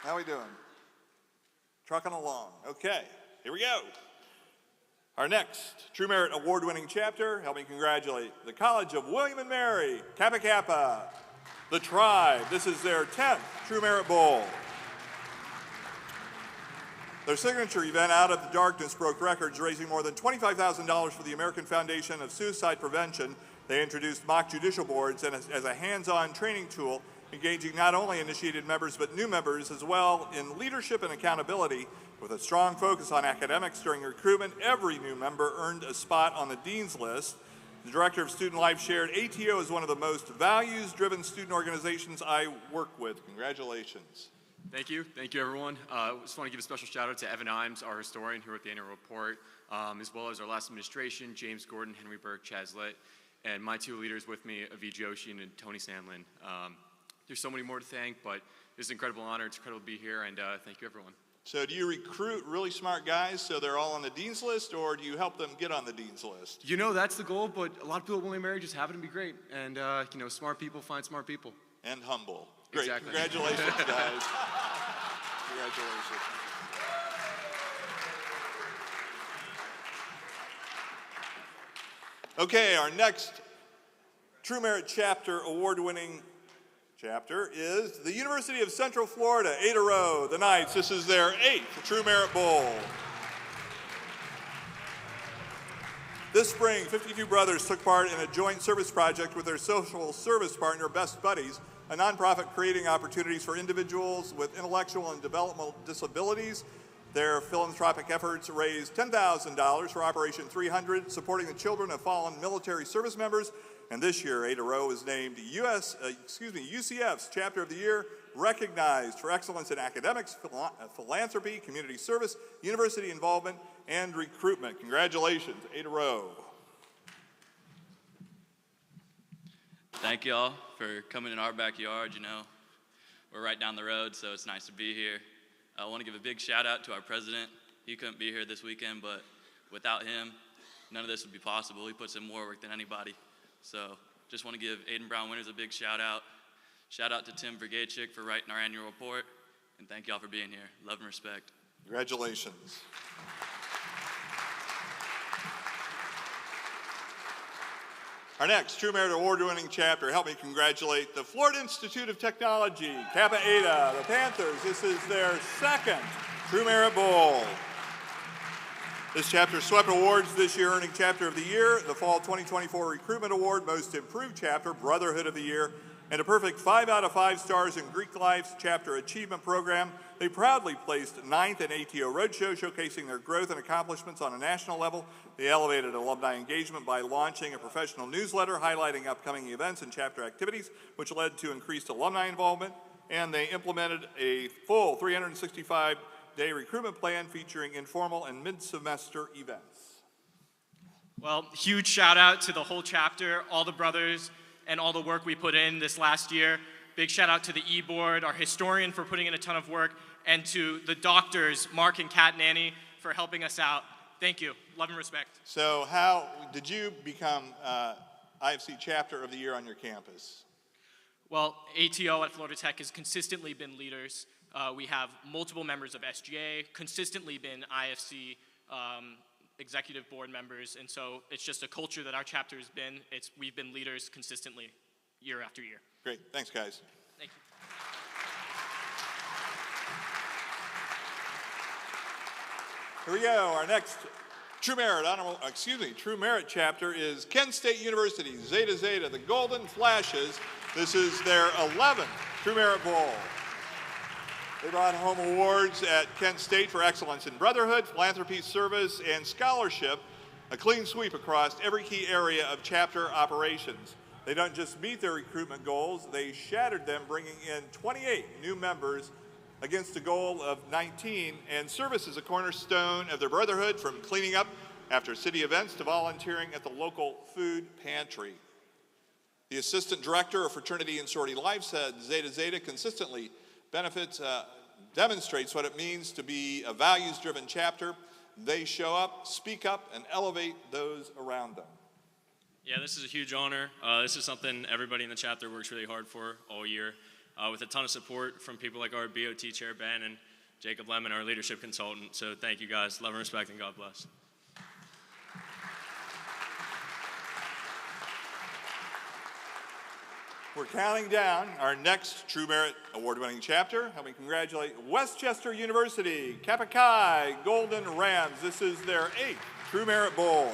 How we doing? Trucking along. Okay, here we go. Our next True Merit Award-winning chapter, help me congratulate the College of William and Mary, Kappa Kappa, the Tribe. This is their 10th True Merit Bowl. Their signature event, Out of the Darkness, broke records, raising more than $25,000 for the American Foundation of Suicide Prevention. They introduced mock judicial boards and as a hands-on training tool, engaging not only initiated members but new members as well in leadership and accountability. With a strong focus on academics during recruitment, every new member earned a spot on the Dean's List. The Director of Student Life shared, ATO is one of the most values-driven student organizations I work with. Congratulations. Thank you. Thank you, everyone. I just want to give a special shout out to Evan Imes, our historian who wrote the annual report, as well as our last administration, James Gordon, Henry Burke, Chaz Litt. and my two leaders with me, Avi Joshin and Tony Sandlin. There's so many more to thank, but it's an incredible honor. It's incredible to be here, and thank you, everyone. So do you recruit really smart guys so they're all on the dean's list, or do you help them get on the dean's list? You know, that's the goal, but a lot of people at William & Mary just happen to be great, and you know, smart people find smart people. And humble. Great. Exactly. Congratulations, guys. Congratulations. Okay, our next True Merit Chapter award-winning chapter is the University of Central Florida, ATO, the Knights. This is their 8th True Merit Bowl. This spring, 52 brothers took part in a joint service project with their social service partner, Best Buddies, a nonprofit creating opportunities for individuals with intellectual and developmental disabilities. Their philanthropic efforts raised $10,000 for Operation 300, supporting the children of fallen military service members. And this year, ATO is named UCF's Chapter of the Year, recognized for excellence in academics, philanthropy, community service, university involvement, and recruitment. Congratulations, ATO. Thank you all for coming in our backyard. You know, we're right down the road, so it's nice to be here. I want to give a big shout out to our president. He couldn't be here this weekend, but without him, none of this would be possible. He puts in more work than anybody. So just want to give Aiden Brown Winters a big shout out. Shout out to Tim Vergachik for writing our annual report. And thank y'all for being here. Love and respect. Congratulations. Our next True Merit Award-winning chapter, help me congratulate the Florida Institute of Technology, Kappa Eta, the Panthers. This is their 2nd True Merit Bowl. This chapter swept awards this year, earning Chapter of the Year, the Fall 2024 Recruitment Award, Most Improved Chapter, Brotherhood of the Year, and a perfect 5 out of 5 stars in Greek Life's Chapter Achievement Program. They proudly placed 9th in ATO Roadshow, showcasing their growth and accomplishments on a national level. They elevated alumni engagement by launching a professional newsletter highlighting upcoming events and chapter activities, which led to increased alumni involvement. And they implemented a full 365-day recruitment plan featuring informal and mid-semester events. Well, huge shout out to the whole chapter, all the brothers, and all the work we put in this last year. Big shout out to the e-board, our historian for putting in a ton of work, and to the doctors, Mark and Kat Nanny, for helping us out. Thank you. Love and respect. So how did you become IFC Chapter of the Year on your campus? Well, ATO at Florida Tech has consistently been leaders. We have multiple members of SGA, consistently been IFC executive board members, and so it's just a culture that our chapter has been. We've been leaders consistently year after year. Great. Thanks, guys. Thank you. Here we go. Our next True Merit chapter is Kent State University, Zeta Zeta, the Golden Flashes. This is their 11th True Merit Bowl. They brought home awards at Kent State for excellence in brotherhood, philanthropy, service, and scholarship, a clean sweep across every key area of chapter operations. They don't just meet their recruitment goals, they shattered them, bringing in 28 new members against a goal of 19, and service is a cornerstone of their brotherhood, from cleaning up after city events to volunteering at the local food pantry. The assistant director of Fraternity and Sorority Life said Zeta Zeta consistently demonstrates what it means to be a values-driven chapter. They show up, speak up, and elevate those around them. Yeah, this is a huge honor. This is something everybody in the chapter works really hard for all year, with a ton of support from people like our BOT chair, Ben, and Jacob Lemon, our leadership consultant. So thank you guys. Love and respect, and God bless. We're counting down our next True Merit Award-winning chapter. Help me congratulate Westchester University, Kappa Chi Golden Rams. This is their 8th True Merit Bowl.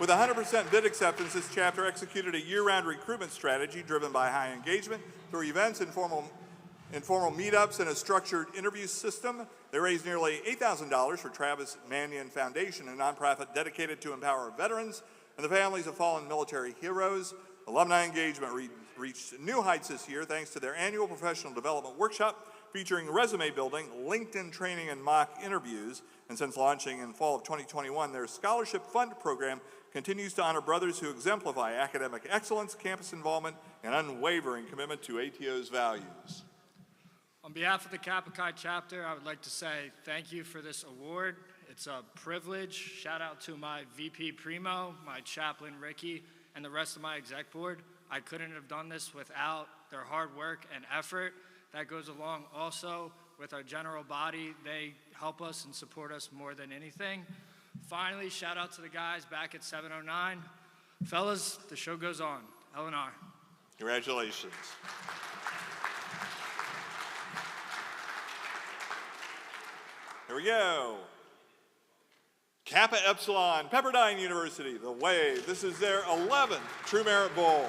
With 100% bid acceptance, this chapter executed a year-round recruitment strategy driven by high engagement through events, informal meetups, and a structured interview system. They raised nearly $8,000 for Travis Manion Foundation, a nonprofit dedicated to empower veterans and the families of fallen military heroes. Alumni engagement reached new heights this year thanks to their annual professional development workshop featuring resume building, LinkedIn training, and mock interviews. And since launching in fall of 2021, their Scholarship Fund program continues to honor brothers who exemplify academic excellence, campus involvement, and unwavering commitment to ATO's values. On behalf of the Kappa Chi chapter, I would like to say thank you for this award. It's a privilege. Shout out to my VP Primo, my chaplain Ricky, and the rest of my exec board. I couldn't have done this without their hard work and effort. That goes along also with our general body. They help us and support us more than anything. Finally, shout out to the guys back at 709. Fellas, the show goes on. L&R. Congratulations. Here we go. Kappa Epsilon, Pepperdine University, the Wave. This is their 11th True Merit Bowl.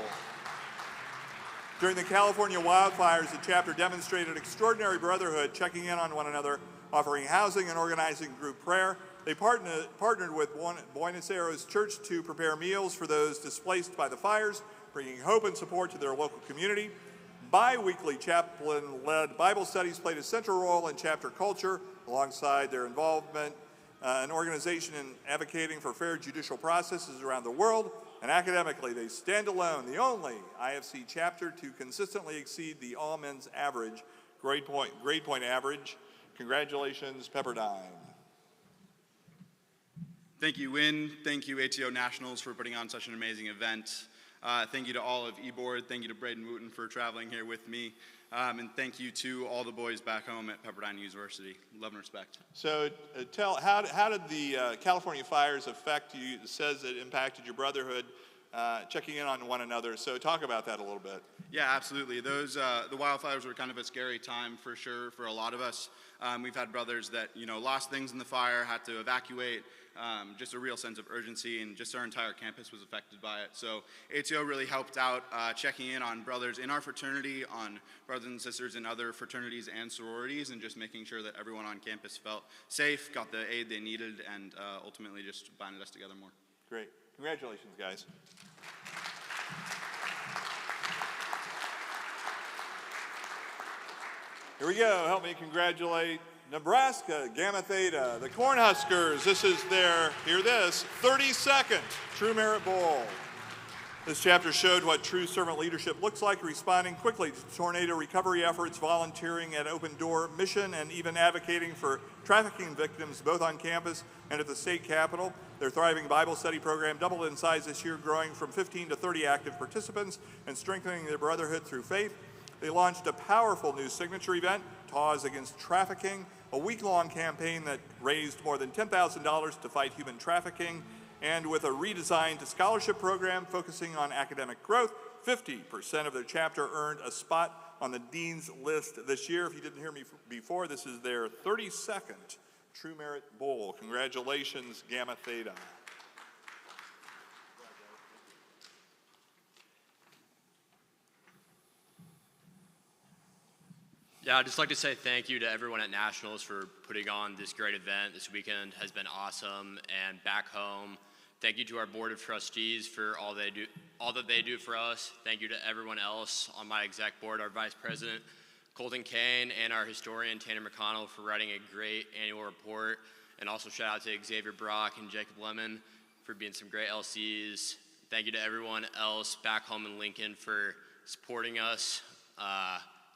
During the California wildfires, the chapter demonstrated extraordinary brotherhood, checking in on one another, offering housing and organizing group prayer. They partnered with Buenos Aires Church to prepare meals for those displaced by the fires, bringing hope and support to their local community. Bi-weekly chaplain-led Bible studies played a central role in chapter culture, alongside their involvement an organization in advocating for fair judicial processes around the world. And academically, they stand alone, the only IFC chapter to consistently exceed the all-men's average grade point average. Congratulations, Pepperdine. Thank you, Wynn. Thank you, ATO Nationals, for putting on such an amazing event. Thank you to all of eBoard. Thank you to Braden Wooten for traveling here with me. And thank you to all the boys back home at Pepperdine University. Love and respect. So how did the California fires affect you? It says it impacted your brotherhood, checking in on one another. So talk about that a little bit. Yeah, absolutely. Those the wildfires were kind of a scary time for sure for a lot of us. We've had brothers that lost things in the fire, had to evacuate. Just a real sense of urgency, and just our entire campus was affected by it. So ATO really helped out checking in on brothers in our fraternity, on brothers and sisters in other fraternities and sororities, and just making sure that everyone on campus felt safe, got the aid they needed, and ultimately just binded us together more. Great. Congratulations, guys. Here we go. Help me congratulate Nebraska Gamma Theta, the Cornhuskers. This is their, hear this, 32nd True Merit Bowl. This chapter showed what true servant leadership looks like, responding quickly to tornado recovery efforts, volunteering at Open Door Mission, and even advocating for trafficking victims both on campus and at the state capitol. Their thriving Bible study program doubled in size this year, growing from 15 to 30 active participants and strengthening their brotherhood through faith. They launched a powerful new signature event, Pause Against Trafficking, a week-long campaign that raised more than $10,000 to fight human trafficking. And with a redesigned scholarship program focusing on academic growth, 50% of their chapter earned a spot on the Dean's List this year. If you didn't hear me before, this is their 32nd True Merit Bowl. Congratulations, Gamma Theta. Yeah, I'd just like to say thank you to everyone at Nationals for putting on this great event. This weekend has been awesome. And back home, thank you to our board of trustees for all that they do for us. Thank you to everyone else on my exec board, our vice president, Colton Kane, and our historian, Tanner McConnell, for writing a great annual report. And also shout out to Xavier Brock and Jacob Lemon for being some great LCs. Thank you to everyone else back home in Lincoln for supporting us.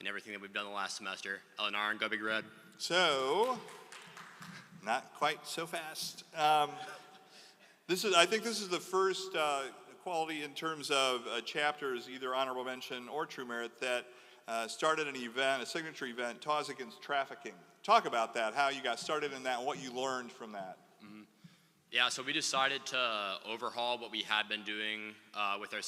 And everything that we've done the last semester. Eleanor and Go Big Red. So, not quite so fast. I think this is the first quality in terms of chapters, either honorable mention or true merit, that started an event, a signature event, Pause Against Trafficking. Talk about that, how you got started in that, and what you learned from that. Mm-hmm. Yeah, so we decided to overhaul what we had been doing with our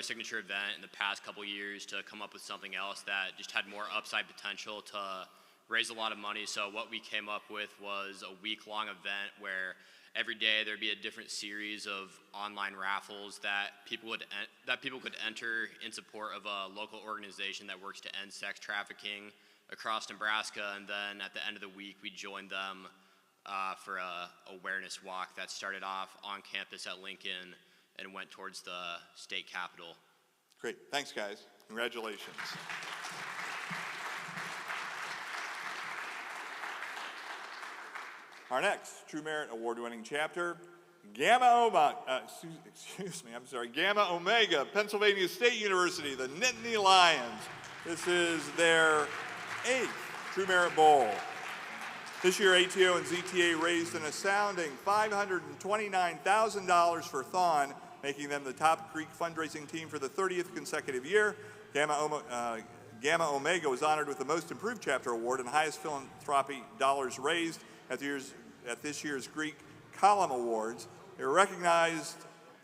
signature event in the past couple years to come up with something else that just had more upside potential to raise a lot of money. So what we came up with was a week-long event where every day there'd be a different series of online raffles that people could enter in support of a local organization that works to end sex trafficking across Nebraska. And then at the end of the week, we joined them for a awareness walk that started off on campus at Lincoln and went towards the state capitol. Great, thanks guys, congratulations. Our next True Merit Award-winning chapter, Gamma Omega, Pennsylvania State University, the Nittany Lions. This is their 8th True Merit Bowl. This year, ATO and ZTA raised an astounding $529,000 for Thon, making them the top Greek fundraising team for the 30th consecutive year. Gamma Omega was honored with the Most Improved Chapter Award and highest philanthropy dollars raised at this year's Greek Column Awards. They were recognized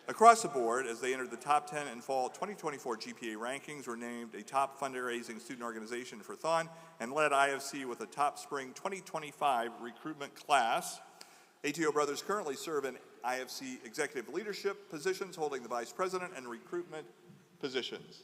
across the board as they entered the top 10 in fall 2024 GPA rankings, were named a top fundraising student organization for Thon, and led IFC with a top spring 2025 recruitment class. ATO brothers currently serve in IFC executive leadership positions, holding the vice president and recruitment positions.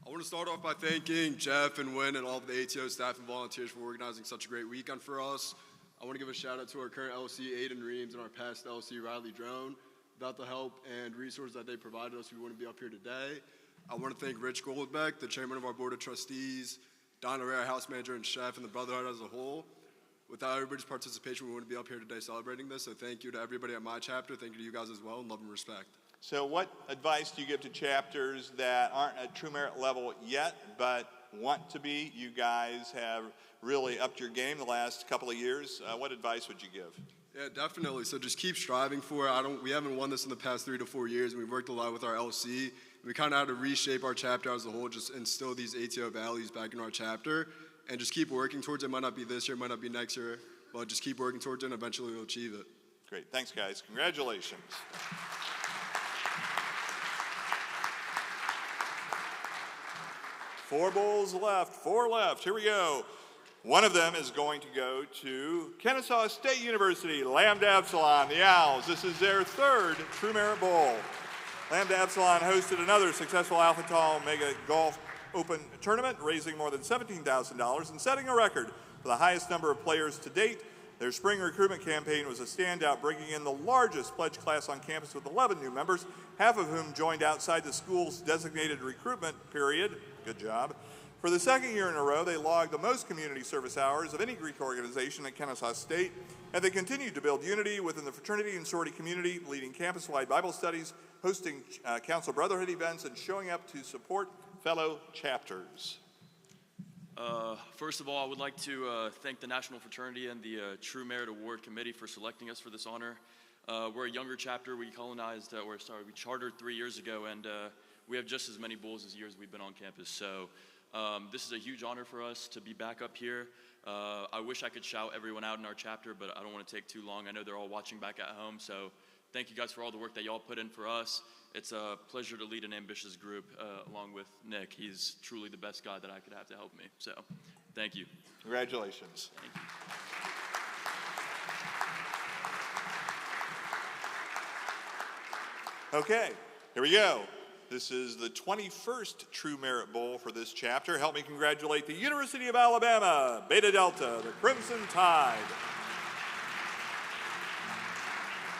I want to start off by thanking Jeff and Wynn and all of the ATO staff and volunteers for organizing such a great weekend for us. I want to give a shout out to our current LC, Aiden Reams, and our past LC, Riley Drone. Without the help and resources that they provided us, we wouldn't be up here today. I want to thank Rich Goldbeck, the chairman of our board of trustees, Don Herrera, house manager and chef, and the Brotherhood as a whole. Without everybody's participation, we wouldn't be up here today celebrating this. So thank you to everybody at my chapter. Thank you to you guys as well, and love and respect. So what advice do you give to chapters that aren't at True Merit level yet, but want to be? You guys have really upped your game the last couple of years. What advice would you give? Yeah, definitely. So just keep striving for it. We haven't won this in the past 3 to 4 years, and we've worked a lot with our LC. We kind of had to reshape our chapter as a whole, just instill these ATO values back in our chapter, and just keep working towards it. It might not be this year, it might not be next year, but just keep working towards it, and eventually we'll achieve it. Great. Thanks, guys. Congratulations. Four left. Here we go. One of them is going to go to Kennesaw State University, Lambda Epsilon, the Owls. This is their 3rd True Merit Bowl. Lambda Epsilon hosted another successful Alpha Tau Mega Golf Open tournament, raising more than $17,000 and setting a record for the highest number of players to date. Their spring recruitment campaign was a standout, bringing in the largest pledge class on campus with 11 new members, half of whom joined outside the school's designated recruitment period. Good job. For the 2nd year in a row, they logged the most community service hours of any Greek organization at Kennesaw State, and they continued to build unity within the fraternity and sorority community, leading campus-wide Bible studies, hosting council brotherhood events, and showing up to support fellow chapters. First of all, I would like to thank the National Fraternity and the True Merit Award Committee for selecting us for this honor. We're a younger chapter. We chartered 3 years ago, and we have just as many bowls as years we've been on campus. So this is a huge honor for us to be back up here. I wish I could shout everyone out in our chapter, but I don't want to take too long. I know they're all watching back at home, so thank you guys for all the work that y'all put in for us. It's a pleasure to lead an ambitious group along with Nick. He's truly the best guy that I could have to help me. So thank you. Congratulations. Thank you. Okay, here we go. This is the 21st True Merit Bowl for this chapter. Help me congratulate the University of Alabama, Beta Delta, the Crimson Tide.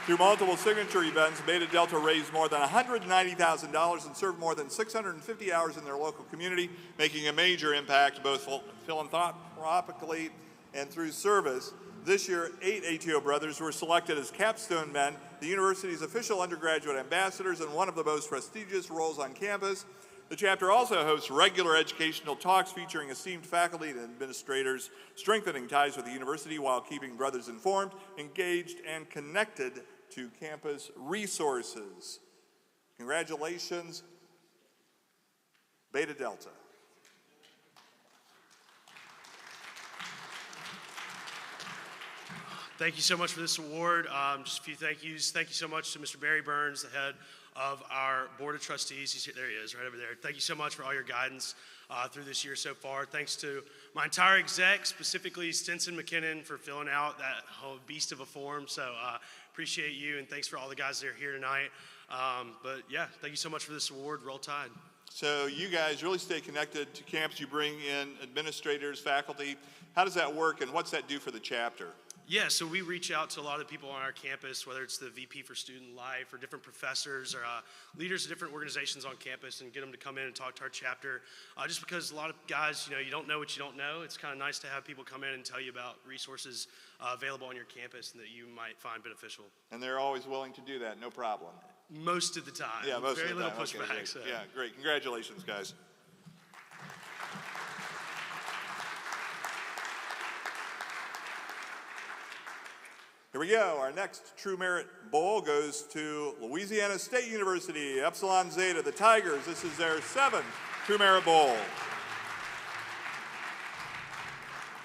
Through multiple signature events, Beta Delta raised more than $190,000 and served more than 650 hours in their local community, making a major impact both philanthropically and through service. This year, 8 ATO brothers were selected as capstone men, the university's official undergraduate ambassadors, and one of the most prestigious roles on campus. The chapter also hosts regular educational talks featuring esteemed faculty and administrators, strengthening ties with the university while keeping brothers informed, engaged, and connected to campus resources. Congratulations, Beta Delta. Thank you so much for this award. Just a few thank yous. Thank you so much to Mr. Barry Burns, the head of our Board of Trustees. There he is, right over there. Thank you so much for all your guidance through this year so far. Thanks to my entire exec, specifically Stinson McKinnon, for filling out that whole beast of a form. So appreciate you, and thanks for all the guys that are here tonight. But yeah, thank you so much for this award. Roll Tide. So you guys really stay connected to campus. You bring in administrators, faculty. How does that work, and what's that do for the chapter? Yeah, so we reach out to a lot of the people on our campus, whether it's the VP for Student Life or different professors or leaders of different organizations on campus, and get them to come in and talk to our chapter. Just because a lot of guys, you don't know what you don't know. It's kind of nice to have people come in and tell you about resources available on your campus and that you might find beneficial. And they're always willing to do that, no problem. Most of the time. Yeah, most Very of the little time. pushback. Okay, So. yeah, great. Congratulations, guys. Here we go. Our next True Merit Bowl goes to Louisiana State University, Epsilon Zeta, the Tigers. This is their 7th True Merit Bowl.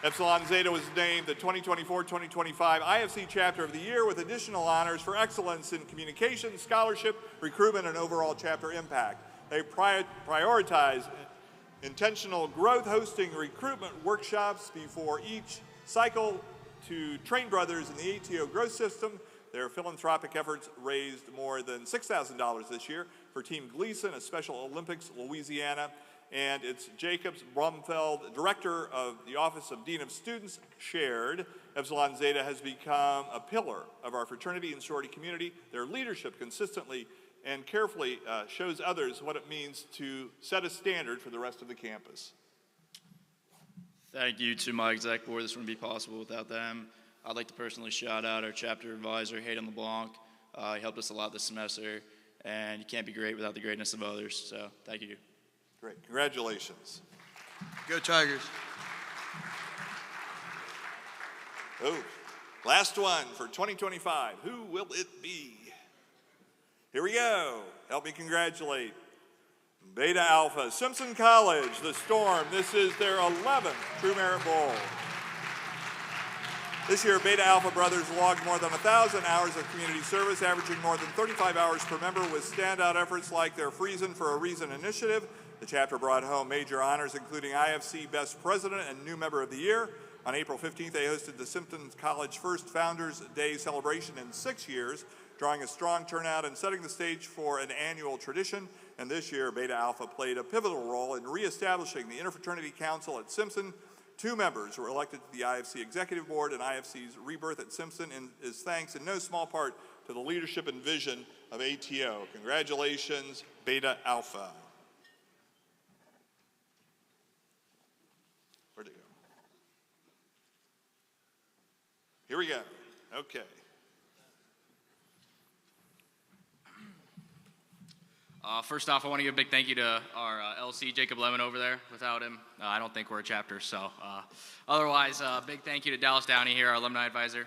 Epsilon Zeta was named the 2024-2025 IFC Chapter of the Year with additional honors for excellence in communication, scholarship, recruitment, and overall chapter impact. They prioritize intentional growth, hosting recruitment workshops before each cycle to train brothers in the ATO growth system. Their philanthropic efforts raised more than $6,000 this year for Team Gleason, a Special Olympics Louisiana, and it's Jacobs Brumfeld, Director of the Office of Dean of Students, shared. Epsilon Zeta has become a pillar of our fraternity and sorority community. Their leadership consistently and carefully shows others what it means to set a standard for the rest of the campus. Thank you to my exec board. This wouldn't be possible without them. I'd like to personally shout out our chapter advisor, Hayden LeBlanc. He helped us a lot this semester, and you can't be great without the greatness of others. So thank you. Great. Congratulations. Go Tigers. Oh, last one for 2025. Who will it be? Here we go. Help me congratulate Beta Alpha, Simpson College, the Storm. This is their 11th True Merit Bowl. This year, Beta Alpha brothers logged more than 1,000 hours of community service, averaging more than 35 hours per member with standout efforts like their Friesen for a Reason initiative. The chapter brought home major honors, including IFC Best President and New Member of the Year. On April 15th, they hosted the Simpson College first Founders Day celebration in 6 years, drawing a strong turnout and setting the stage for an annual tradition. And this year, Beta Alpha played a pivotal role in reestablishing the Interfraternity Council at Simpson. 2 members were elected to the IFC Executive Board, and IFC's rebirth at Simpson is thanks in no small part to the leadership and vision of ATO. Congratulations, Beta Alpha. Where'd it go? Here we go. Okay. First off, I want to give a big thank you to our LC, Jacob Lemon, over there. Without him, I don't think we're a chapter. So otherwise, big thank you to Dallas Downey here, our alumni advisor.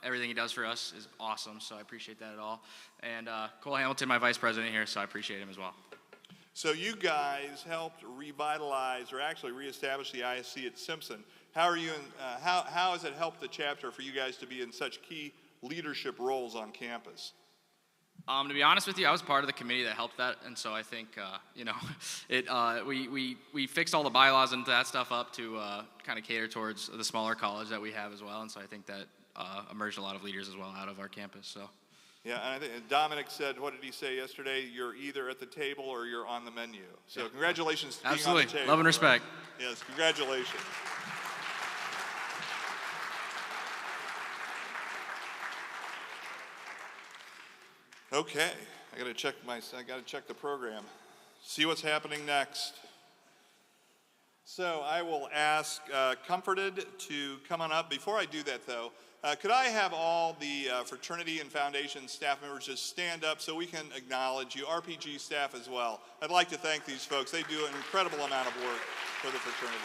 Everything he does for us is awesome, so I appreciate that at all. And Cole Hamilton, my vice president here, so I appreciate him as well. So you guys helped revitalize or actually reestablish the IFC at Simpson. How are you? How has it helped the chapter for you guys to be in such key leadership roles on campus? To be honest with you, I was part of the committee that helped that, and so I think we fixed all the bylaws and that stuff up to kind of cater towards the smaller college that we have as well, and so I think that emerged a lot of leaders as well out of our campus. So. Yeah, and I think Dominic said, what did he say yesterday? You're either at the table or you're on the menu. So congratulations to being on the table. Love and respect. Right? Yes, congratulations. Okay, I got to check the program. See what's happening next. So I will ask Comforted to come on up. Before I do that, though, could I have all the fraternity and foundation staff members just stand up so we can acknowledge you, RPG staff as well. I'd like to thank these folks. They do an incredible amount of work for the fraternity.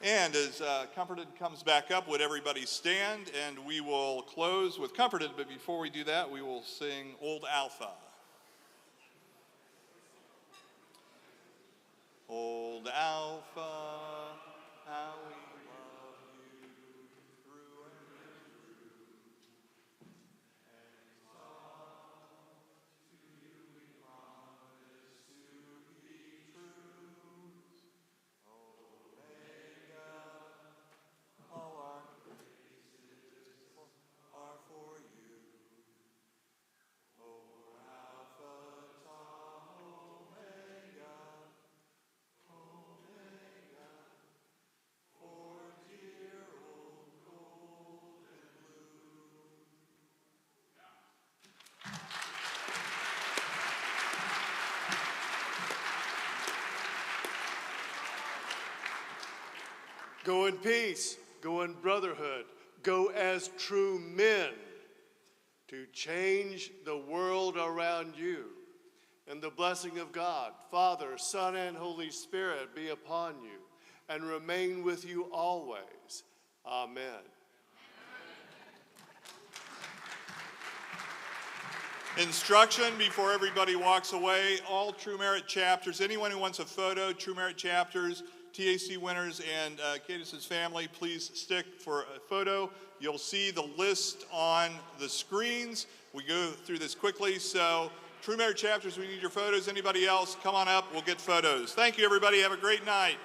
And as Comforted comes back up, would everybody stand? And we will close with Comforted, but before we do that, we will sing Old Alpha. Old Alpha, how we love you through and through. And song to you we promise to be true. Omega, all our praises are for you. Over Go in peace, go in brotherhood, go as true men to change the world around you. And the blessing of God, Father, Son, and Holy Spirit be upon you and remain with you always. Amen. Instruction before everybody walks away. All True Merit chapters, anyone who wants a photo, True Merit chapters, TAC winners, and Cadis's family, please stick for a photo. You'll see the list on the screens. We go through this quickly, so True Merit chapters, we need your photos. Anybody else, come on up, we'll get photos. Thank you, everybody. Have a great night.